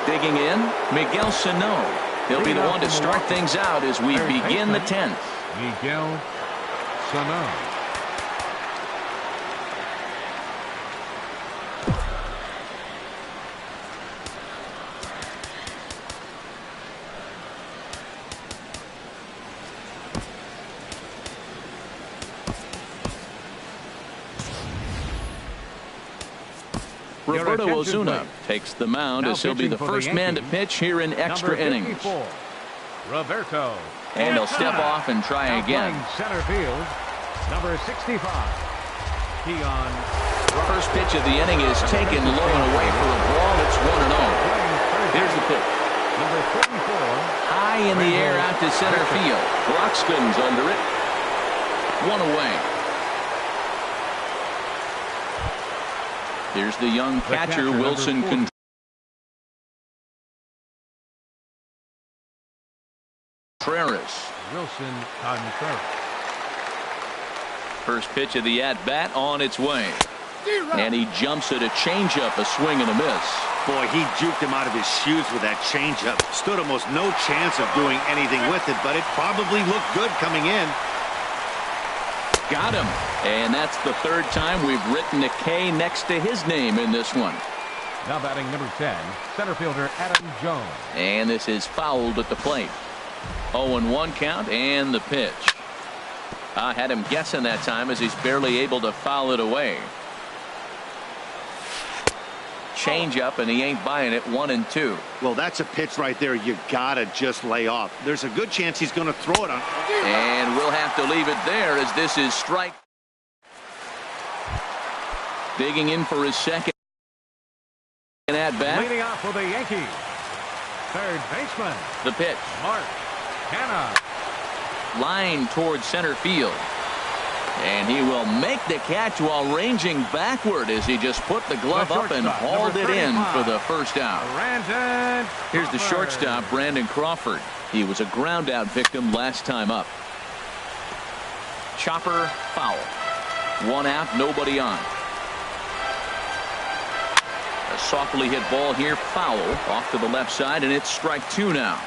Digging in, Miguel Sano. He'll be the one to start things out as we begin the 10th.
Miguel Sano.
Roberto Ozuna takes the mound as he'll be the first man to pitch here in extra innings.
Roberto.
And he'll step off and try again.
Center field, number 65. Keon.
First pitch of the inning is taken low and away for a ball. It's 1-0. Here's the pitch.
Number 34.
High in the air out to center field. Broxton's under it. 1 away. Here's the young catcher, Wilson Contreras. First pitch of the at-bat on its way. And he jumps at a changeup, a swing and a miss.
Boy, he juked him out of his shoes with that changeup. Stood almost no chance of doing anything with it, but it probably looked good coming in.
Got him. And that's the 3rd time we've written a K next to his name in this one.
Now batting number 10, center fielder Adam Jones.
And this is fouled at the plate. 0-1 count and the pitch. I had him guessing that time as he's barely able to foul it away. Change up and he ain't buying it. 1-2.
Well, that's a pitch right there you gotta just lay off. There's a good chance he's going to throw it on.
And we'll have to leave it there as this is strike. Digging in for his second at bat.
Leading off for the Yankees, third baseman,
The pitch.
Mark Hanna.
Line towards center field. And he will make the catch while ranging backward as he just put the glove up and hauled it in for the first out. Here's the shortstop, Brandon Crawford. He was a ground out victim last time up. Chopper foul. 1 out, nobody on. A softly hit ball here, foul off to the left side, and it's strike 2 now.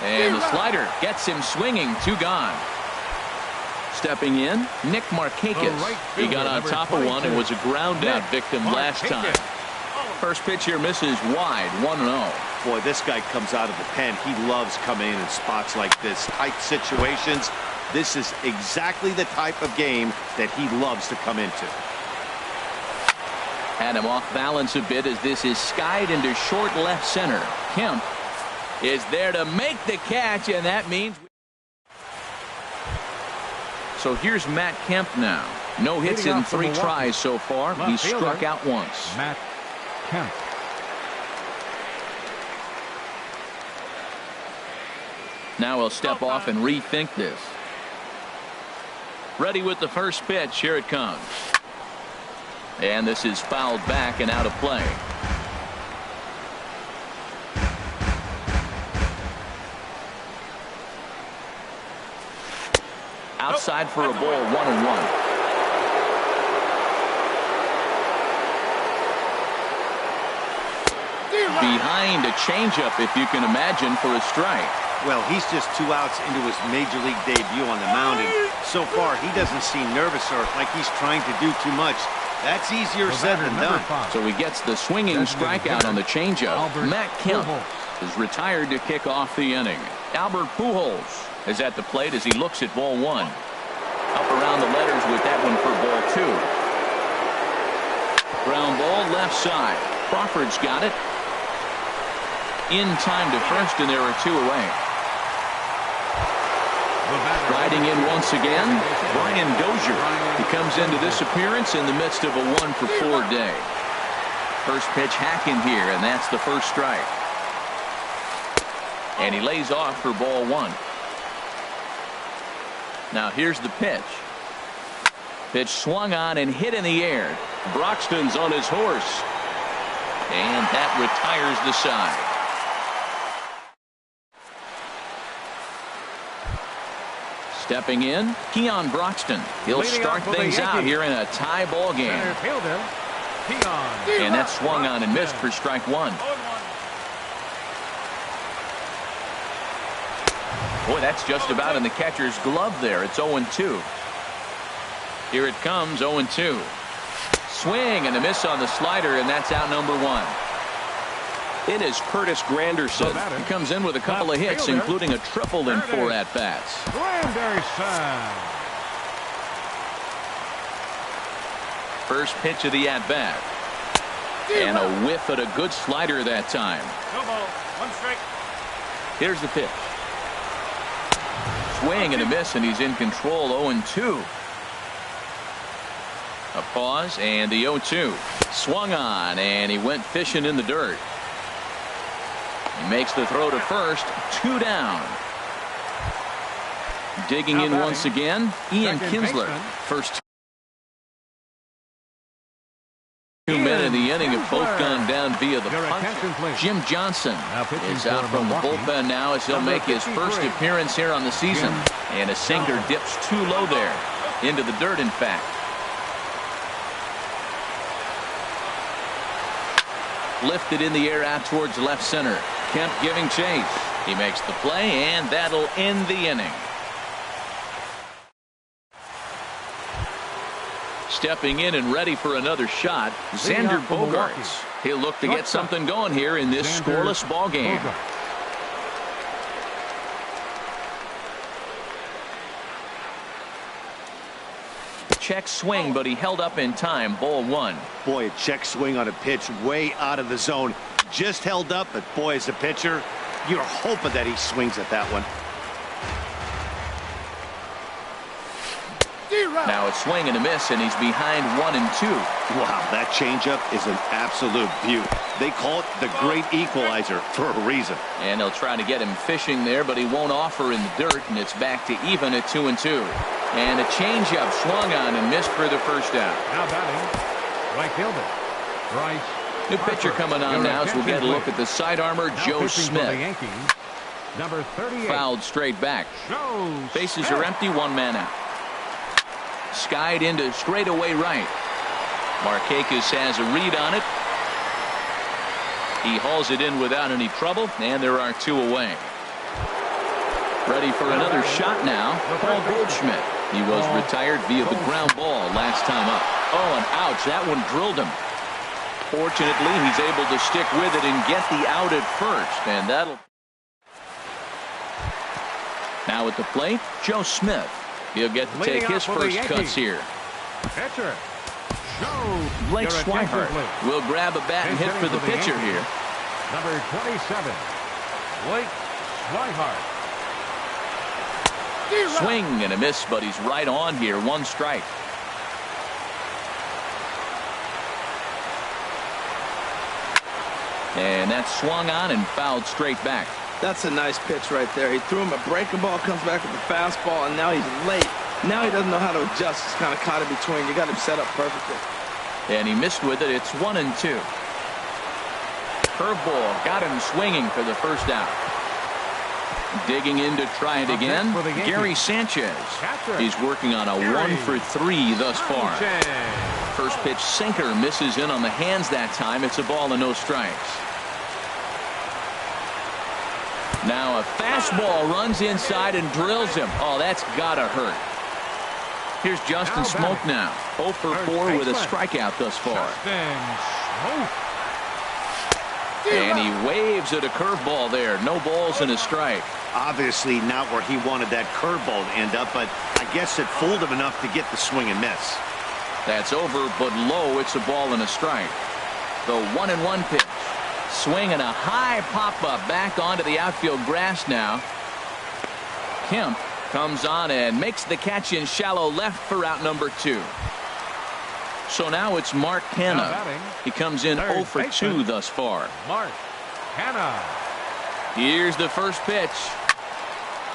And the slider gets him swinging. 2 gone. Stepping in, Nick Markakis. He got on top of one and was a ground out victim last time. First pitch here misses wide. 1-0.
Boy, this guy comes out of the pen. He loves coming in spots like this. Tight situations. This is exactly the type of game that he loves to come into.
Had him off balance a bit as this is skied into short left center. Kemp is there to make the catch, and that means. So here's Matt Kemp now. No hits in 3 tries so far. He's struck out once.
Matt Kemp.
Now he'll step off and rethink this. Ready with the first pitch. Here it comes. And this is fouled back and out of play. Outside for a ball. 1-1. Behind a changeup, if you can imagine, for a strike.
Well, he's just 2 outs into his major league debut on the mound, and so far he doesn't seem nervous or like he's trying to do too much. That's easier said than done.
So he gets the swinging strikeout on the changeup. Matt Kemp is retired to kick off the inning. Albert Pujols is at the plate as he looks at ball 1. Up around the letters with that one for ball 2. Ground ball left side. Crawford's got it. In time to first, and there are 2 away. Riding in once again, Brian Dozier. He comes into this appearance in the midst of a 1-for-4 day. First pitch hacking here, and that's the first strike. And he lays off for ball 1. Now here's the pitch. Pitch swung on and hit in the air. Broxton's on his horse. And that retires the side. Stepping in, Keon Broxton. He'll start things out here in a tie ball game. And that swung on and missed for strike 1. Boy, that's just about in the catcher's glove there. It's 0-2. Here it comes, 0-2. Swing and a miss on the slider, and that's out number 1. It is Curtis Granderson. He comes in with a couple of hits, including a triple in 4 at-bats. First pitch of the at-bat. And a whiff at a good slider that time.
No ball, 1 strike.
Here's the pitch. Swing and a miss, and he's in control. 0-2. A pause, and the 0-2. Swung on, and he went fishing in the dirt. He makes the throw to first. 2 down. Digging in once again, Ian Kinsler. First 2 men in the inning have both gone down via the punch. Jim Johnson is out from the bullpen now as he'll make his first appearance here on the season. And a sinker dips too low there. Into the dirt, in fact. Lifted in the air out towards left center. Kemp giving chase. He makes the play, and that'll end the inning. stepping in and ready for another shot, Xander Bogaerts. He'll look to get something going here in this scoreless ball game. Check swing, but he held up in time. Ball one.
Boy, a check swing on a pitch way out of the zone. Just held up, but boy, as a pitcher, you're hoping that he swings at that one.
Now a swing and a miss, and he's behind 1-2.
Wow, that changeup is an absolute beaut. They call it the great equalizer for a reason.
And they'll try to get him fishing there, but he won't offer in the dirt, and it's back to even at 2-2. And a changeup swung on and missed for the first out.
Now batting, right fielder, Bryce.
New pitcher coming on now as we'll get a look at the side armor, Joe Smith.
Yankees, number 38.
Fouled straight back.
Joe
Bases
Smith.
are empty, one man out. Skied into straightaway right. Markakis has a read on it. He hauls it in without any trouble, and there are two away. Ready for another shot now, Paul Goldschmidt. He was retired via the ground ball last time up. Oh, and ouch, that one drilled him. Fortunately, he's able to stick with it and get the out at first, and that'll... Now at the plate, Joe Smith. He'll get to take his first cuts here.
Pitcher,
Blake Swihart will grab a bat and hit for the pitcher here.
Number 27, Blake Swihart.
Swing and a miss, but he's right on here. One strike. And that's swung on and fouled straight back.
That's a nice pitch right there. He threw him a breaking ball, comes back with a fastball, and now he's late. Now he doesn't know how to adjust. He's kind of caught in between. You got him set up perfectly.
And he missed with it. It's 1-2. Curveball got him swinging for the first out. Digging in to try it again, Gary Sanchez. He's working on a 1 for 3 thus far. First pitch sinker misses in on the hands that time. It's a ball and no strikes. Now a fastball runs inside and drills him. Oh, that's gotta hurt. Here's Justin Smoke now. 0 for 4 with a strikeout thus far. And he waves at a curveball there. No balls and a strike.
Obviously not where he wanted that curveball to end up, but I guess it fooled him enough to get the swing and miss.
That's over, but low. It's a ball and a strike. The 1-1 pitch. Swing and a high pop-up back onto the outfield grass now. Kemp comes on and makes the catch in shallow left for out number 2. So now it's Mark Canha. He comes in 0 for 2 thus far.
Mark Canha.
Here's the first pitch.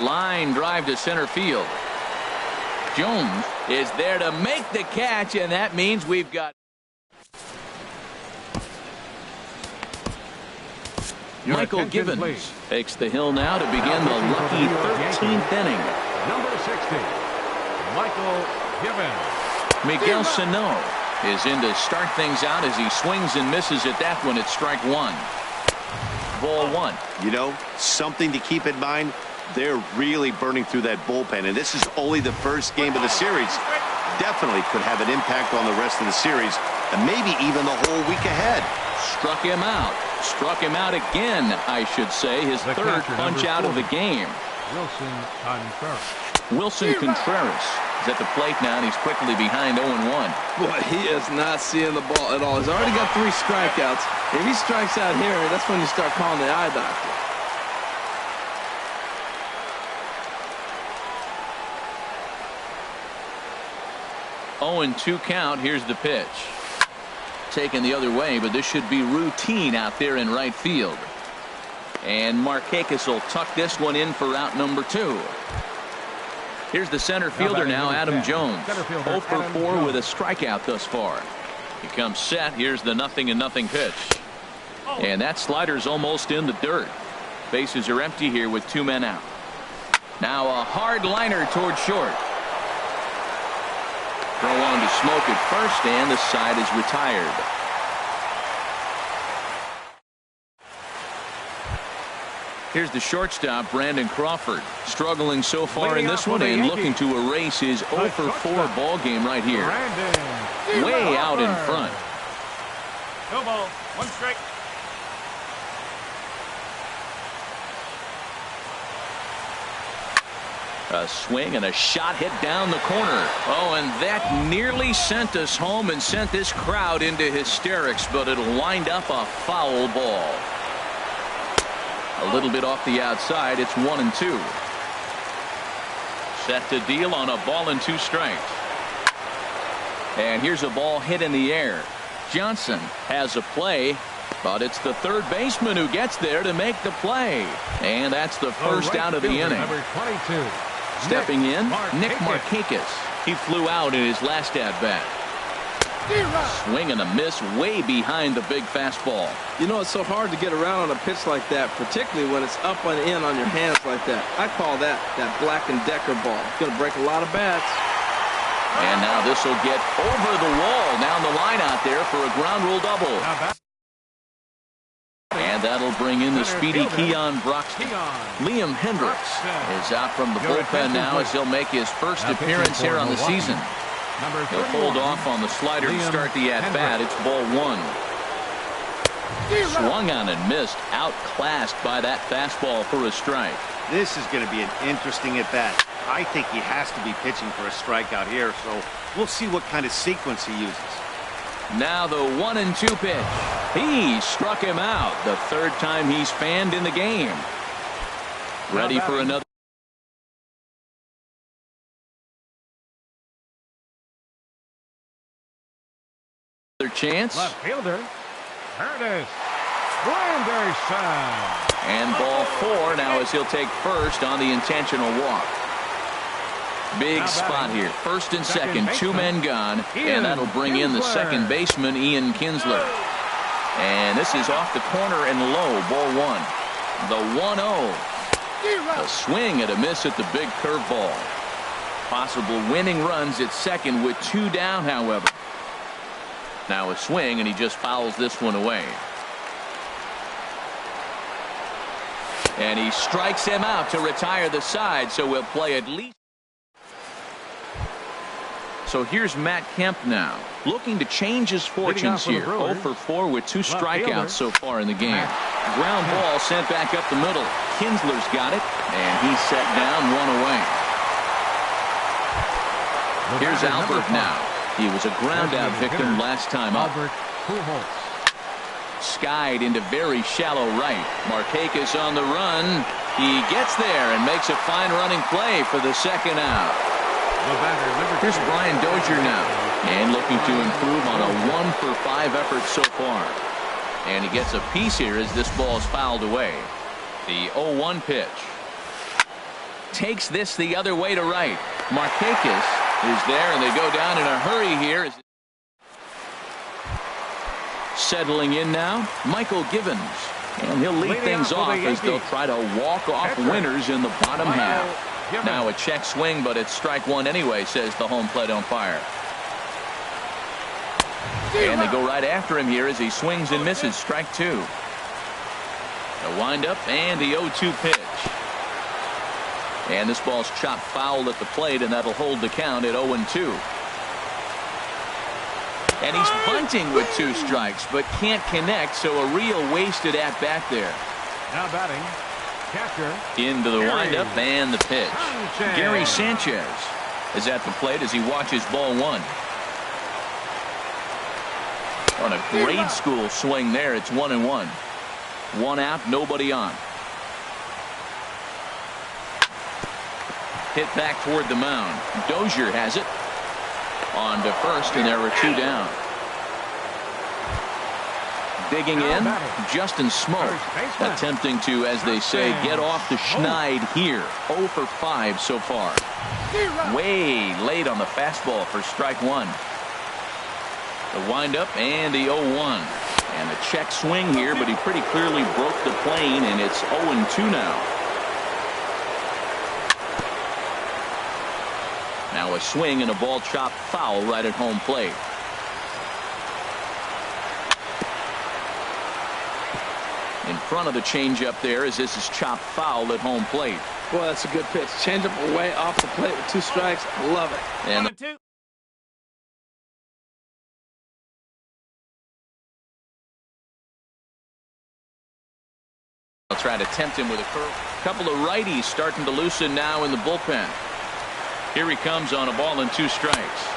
Line drive to center field. Jones is there to make the catch, and that means we've got Michael Givens takes the hill now to begin the lucky 13th inning.
Number 60, Michael Givens.
Miguel Sano is in to start things out as he swings and misses at that one at strike 1. Ball 1.
You know, something to keep in mind, they're really burning through that bullpen, and this is only the first game of the series. Definitely could have an impact on the rest of the series, and maybe even the whole week ahead.
Struck him out. Struck him out again, I should say. His third punch out of the game. Wilson Contreras is at the plate now, and he's quickly behind 0-1.
Boy, he is not seeing the ball at all. He's already got 3 strikeouts. If he strikes out here, that's when you start calling the eye doctor.
And 2 count. Here's the pitch. Taken the other way, but this should be routine out there in right field. And Markakis will tuck this one in for out number 2. Here's the center fielder now, Adam Jones. 0 for 4 with a strikeout thus far. He comes set. Here's the 0-0 pitch. And that slider's almost in the dirt. Bases are empty here with 2 men out. Now a hard liner toward short. Throw on to Smoke at first, and the side is retired. Here's the shortstop, Brandon Crawford, struggling so far in this one and looking to erase his 0 for 4 ball game right here. Way out in front.
No ball, 1 strike.
A swing and a shot hit down the corner. Oh, and that nearly sent us home and sent this crowd into hysterics, but it'll wind up a foul ball. A little bit off the outside. It's 1-2. Set to deal on a ball and 2 strikes. And here's a ball hit in the air. Johnson has a play, but it's the third baseman who gets there to make the play. And that's the first out of the inning.
Number 22.
Stepping in, Nick Markakis. He flew out in his last at-bat. Swing and a miss way behind the big fastball.
You know, it's so hard to get around on a pitch like that, particularly when it's up and in on your hands like that. I call that Black & Decker ball. It's going to break a lot of bats.
And now this will get over the wall down the line out there for a ground rule double. And that'll bring in the speedy Keon Broxton. Liam Hendricks is out from the bullpen now as he'll make his first appearance here on the season. He'll hold off on the slider to start the at-bat. It's ball 1. Swung on and missed, outclassed by that fastball for a strike.
This is going to be an interesting at-bat. I think he has to be pitching for a strikeout here, so we'll see what kind of sequence he uses.
Now the 1-2 pitch. He struck him out. The third time he's fanned in the game. Ready for another chance.
Left fielder. Curtis Granderson.
And ball 4 now as he'll take first on the intentional walk. Big spot here. First and second, 2 men gone, and that'll bring in the second baseman, Ian Kinsler. And this is off the corner and low, ball 1. The 1-0. A swing and a miss at the big curveball. Possible winning runs at second with 2 down, however. Now a swing, and he just fouls this one away. And he strikes him out to retire the side, so we'll play at least. So here's Matt Kemp now, looking to change his fortunes here. 0 for 4 with 2 strikeouts so far in the game. Ground ball sent back up the middle. Kinsler's got it, and he's set down 1 away. Here's Albert now. He was a ground-out victim last time up. Skied into very shallow right. Markakis on the run. He gets there and makes a fine running play for the second out. Here's Brian Dozier now, and looking to improve on a 1 for 5 effort so far. And he gets a piece here as this ball is fouled away. The 0-1 pitch. Takes this the other way to right. Markakis is there, and they go down in a hurry here. Settling in now, Michael Givens. And he'll lead things off as they'll try to walk off winners in the bottom half. Now a check swing, but it's strike 1 anyway, says the home plate umpire. And they go right after him here as he swings and misses. Strike 2. The windup and the 0-2 pitch. And this ball's chopped foul at the plate, and that'll hold the count at 0-2. And he's bunting with 2 strikes, but can't connect, so a real wasted at-bat there.
Now batting, catcher.
Into the windup and the pitch. Gary Sanchez is at the plate as he watches ball 1. On a grade school swing there, it's 1-1. 1 out, nobody on. Hit back toward the mound. Dozier has it. On to first, and there were 2 down. Digging in, Justin Smoke, attempting to, as they say, get off the schneid here. 0 for 5 so far. Way late on the fastball for strike 1. The windup and the 0-1. And a check swing here, but he pretty clearly broke the plane, and it's 0-2 now. Now a swing and a ball chopped foul right at home plate. In front of the changeup there as this is chopped foul at home plate.
Boy, that's a good pitch. Changeup away off the plate with 2 strikes. Love it.
And
1-2.
I'll try to tempt him with a curve. Couple of righties starting to loosen now in the bullpen. Here he comes on a ball and 2 strikes.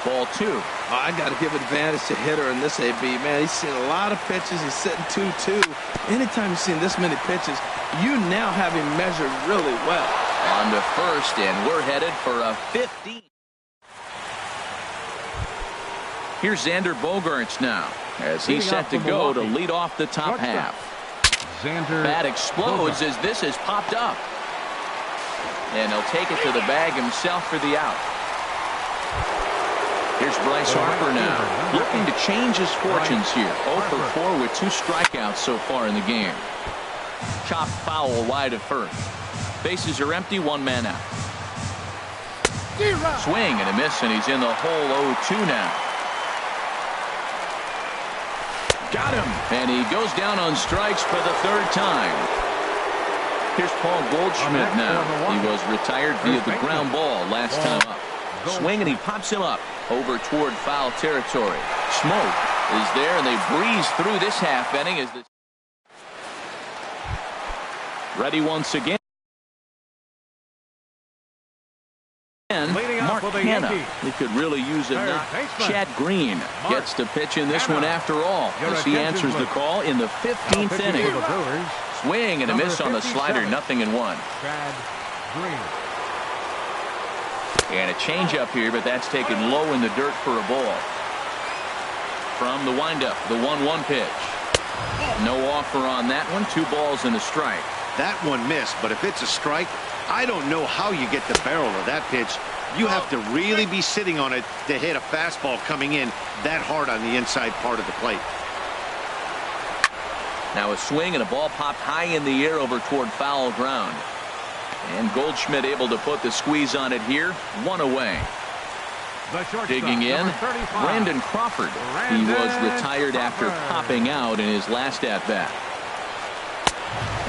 Ball 2.
Oh, I got to give advantage to hitter in this AB. Man, he's seen a lot of pitches. He's sitting 2-2. Anytime you've seen this many pitches, you now have him measured really well.
On to first, and we're headed for a 50. Here's Xander Bogaerts now as he's set to go to lead off the top half.
Xander
Bat explodes as this has popped up. And he'll take it to the bag himself for the out. Here's Bryce Harper now, looking to change his fortunes here. 0 for 4 with 2 strikeouts so far in the game. Chopped foul wide of first. Bases are empty, 1 man out. Swing and a miss, and he's in the hole 0-2 now. Got him, and he goes down on strikes for the 3rd time. Here's Paul Goldschmidt now. He was retired via the ground ball last time up. Swing, and he pops him up over toward foul territory. Smoke is there, and they breeze through this half inning as the ready once again. Mark Hanna. He could really use a knock. Chad Green gets to pitch in this one after all as he answers the call in the 15th inning. Swing and a miss on the slider, 0-1.
Chad Green.
And a changeup here, but that's taken low in the dirt for a ball. From the windup, the 1-1 pitch. No offer on that one. 2 balls and a strike.
That one missed, but if it's a strike, I don't know how you get the barrel of that pitch. You have to really be sitting on it to hit a fastball coming in that hard on the inside part of the plate.
Now a swing and a ball popped high in the air over toward foul ground. And Goldschmidt able to put the squeeze on it here. 1 away. Digging in, Brandon Crawford. He was retired after popping out in his last at-bat.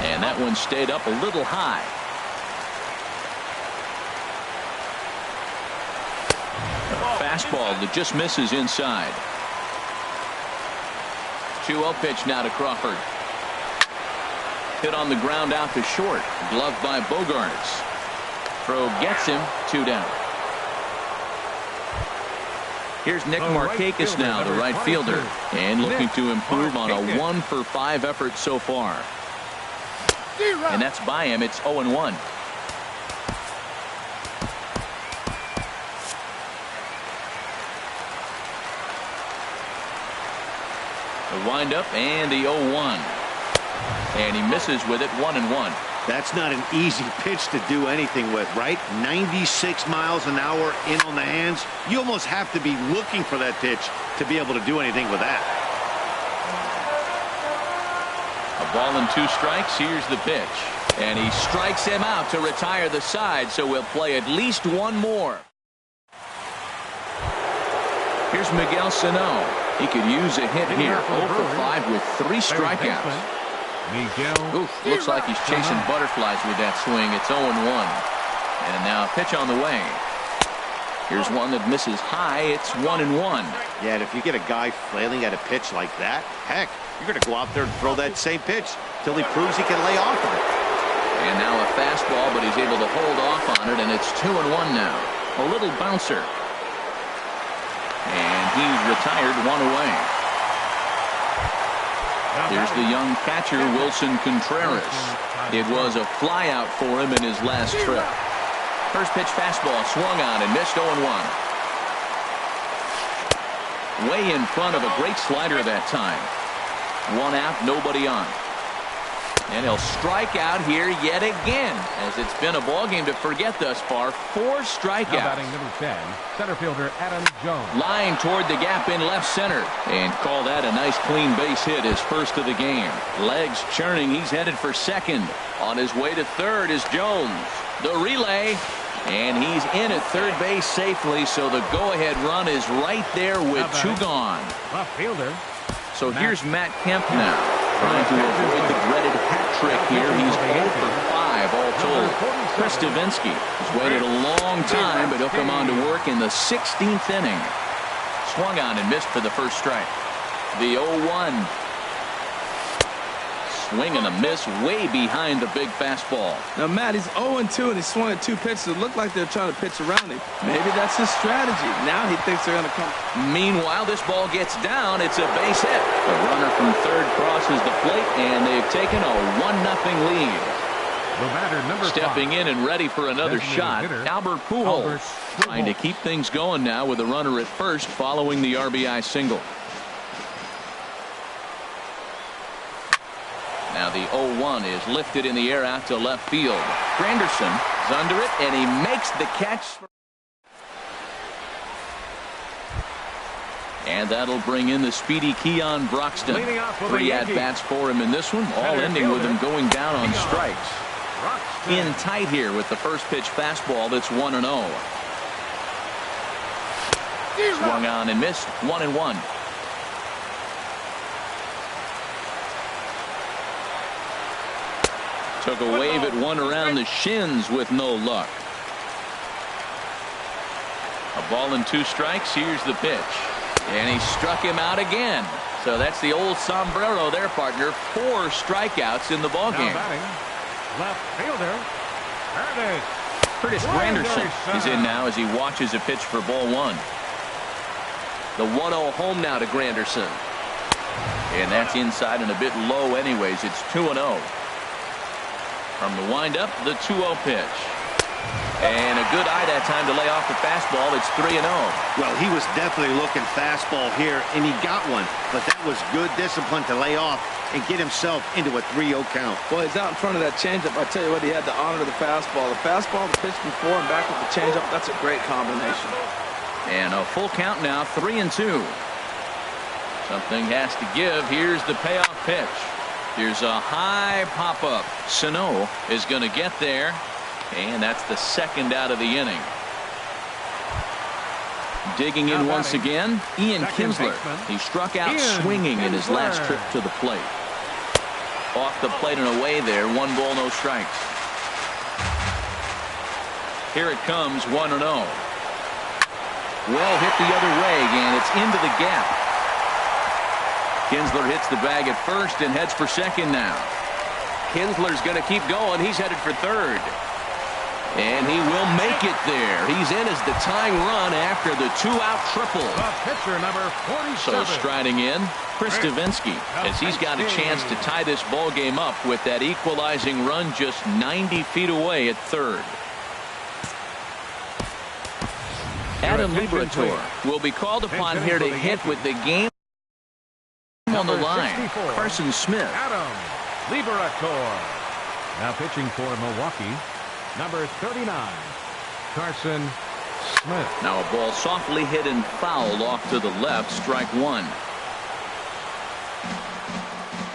And that one stayed up a little high. A fastball that just misses inside. 2-0 pitch now to Crawford. Hit on the ground out to short. Gloved by Bogaerts. Throw gets him. 2 down. Here's Nick Markakis now, the right fielder, and looking to improve on a 1 for 5 effort so far. And that's by him. It's 0-1. The windup and the 0-1. And he misses with it. 1-1.
That's not an easy pitch to do anything with, right? 96 miles an hour in on the hands. You almost have to be looking for that pitch to be able to do anything with that.
A ball and 2 strikes. Here's the pitch. And he strikes him out to retire the side, so we'll play at least 1 more. Here's Miguel Sano. He could use a hit here. 0 for 5 with 3 strikeouts. Oof, looks like he's chasing butterflies with that swing. It's 0-1. And now a pitch on the way. Here's one that misses high. It's 1-1.
Yeah, and if you get a guy flailing at a pitch like that, heck, you're going to go out there and throw that same pitch till he proves he can lay off of it.
And now a fastball, but he's able to hold off on it, and it's 2-1 now. A little bouncer. And he's retired 1 away. Here's the young catcher, Wilson Contreras. It was a flyout for him in his last trip. First pitch fastball swung on and missed 0-1. Way in front of a great slider that time. 1 out, nobody on. And he'll strike out here yet again, as it's been a ball game to forget thus far. 4 strikeouts.
Now batting number 10, center fielder Adam Jones.
Line toward the gap in left center, and call that a nice clean base hit, his first of the game. Legs churning, he's headed for second. On his way to third is Jones. The relay, and he's in at third base safely, so the go-ahead run is right there with 2 gone.
Left fielder.
So here's Matt Kemp now. Trying to avoid the dreaded hat trick here. He's 0 for 5 all told. Chris Davinsky has waited a long time, but he'll come on to work in the 16th inning. Swung on and missed for the first strike. The 0-1. Swing and a miss way behind the big fastball.
Now, Matt, he's 0-2, and he swung at 2 pitches. It looked like they're trying to pitch around him. Maybe that's his strategy. Now he thinks they're going to come.
Meanwhile, this ball gets down. It's a base hit. The runner from third crosses the plate, and they've taken a 1-0 lead.
The batter, number
Stepping
5.
in and ready for another shot,
Hitter,
Albert Pujols. Trying to keep things going now with a runner at first following the RBI single. Now the 0-1 is lifted in the air out to left field. Granderson is under it, and he makes the catch. And that'll bring in the speedy Keon Broxton. 3 at-bats for him in this one, all ending with him going down on strikes. In tight here with the first pitch fastball that's 1-0. Swung on and missed, 1-1. Took a wave at one around the shins with no luck. A ball and 2 strikes. Here's the pitch. And he struck him out again. So that's the old sombrero there, partner. 4 strikeouts in the ballgame.
Left fielder. There it is.
Curtis Granderson is in now as he watches a pitch for ball 1.
The 1-0 home now to Granderson.
And that's inside and a bit low anyways. It's 2-0. From the windup, the 2-0 pitch. And a good eye that time to lay off the fastball. It's 3-0.
Well, he was definitely looking fastball here, and he got one. But that was good discipline to lay off and get himself into a 3-0 count.
Well, he's out in front of that changeup. I tell you what, he had to honor the fastball. The fastball, the pitch before, and back with the changeup. That's a great combination.
And a full count now, 3-2. Something has to give. Here's the payoff pitch. Here's a high pop-up. Sano is going to get there, and that's the second out of the inning. Digging in once again, Ian Kinsler. He struck out swinging in his last trip to the plate. Off the plate and away there, 1 ball, no strikes. Here it comes, 1-0. Well hit the other way, and it's into the gap. Kinsler hits the bag at first and heads for second now. Kinsler's going to keep going. He's headed for third. And he will make it there. He's in as the tying run after the 2-out triple.
The pitcher, number 47.
So striding in, Chris Davinsky, as he's got a chance to tie this ball game up with that equalizing run just 90 feet away at third. Adam Liberatore will be called upon here to hit with the game on the line.
64,
Carson Smith.
Adam Liberatore. Now pitching for Milwaukee, number 39, Carson Smith.
Now a ball softly hit and fouled off to the left, strike 1.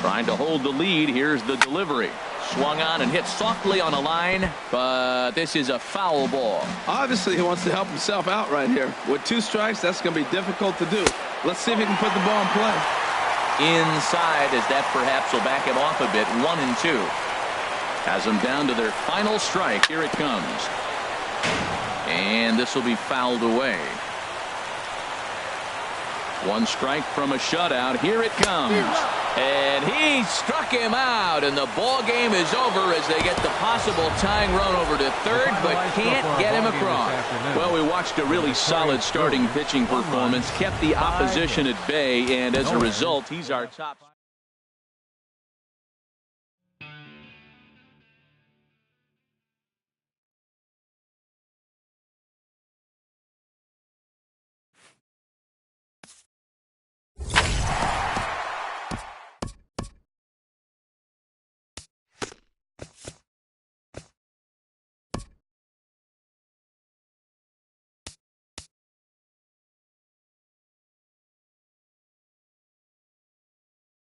Trying to hold the lead. Here's the delivery. Swung on and hit softly on a line, but this is a foul ball.
Obviously, he wants to help himself out right here. With 2 strikes, that's going to be difficult to do. Let's see if he can put the ball in play.
Inside, as that perhaps will back him off a bit. 1-2. Has them down to their final strike. Here it comes. And this will be fouled away. 1 strike from a shutout. Here it comes. And he struck him out, and the ball game is over as they get the possible tying run over to third, but can't get him across. Well, we watched a really solid starting pitching performance, kept the opposition at bay, and as a result, he's our top.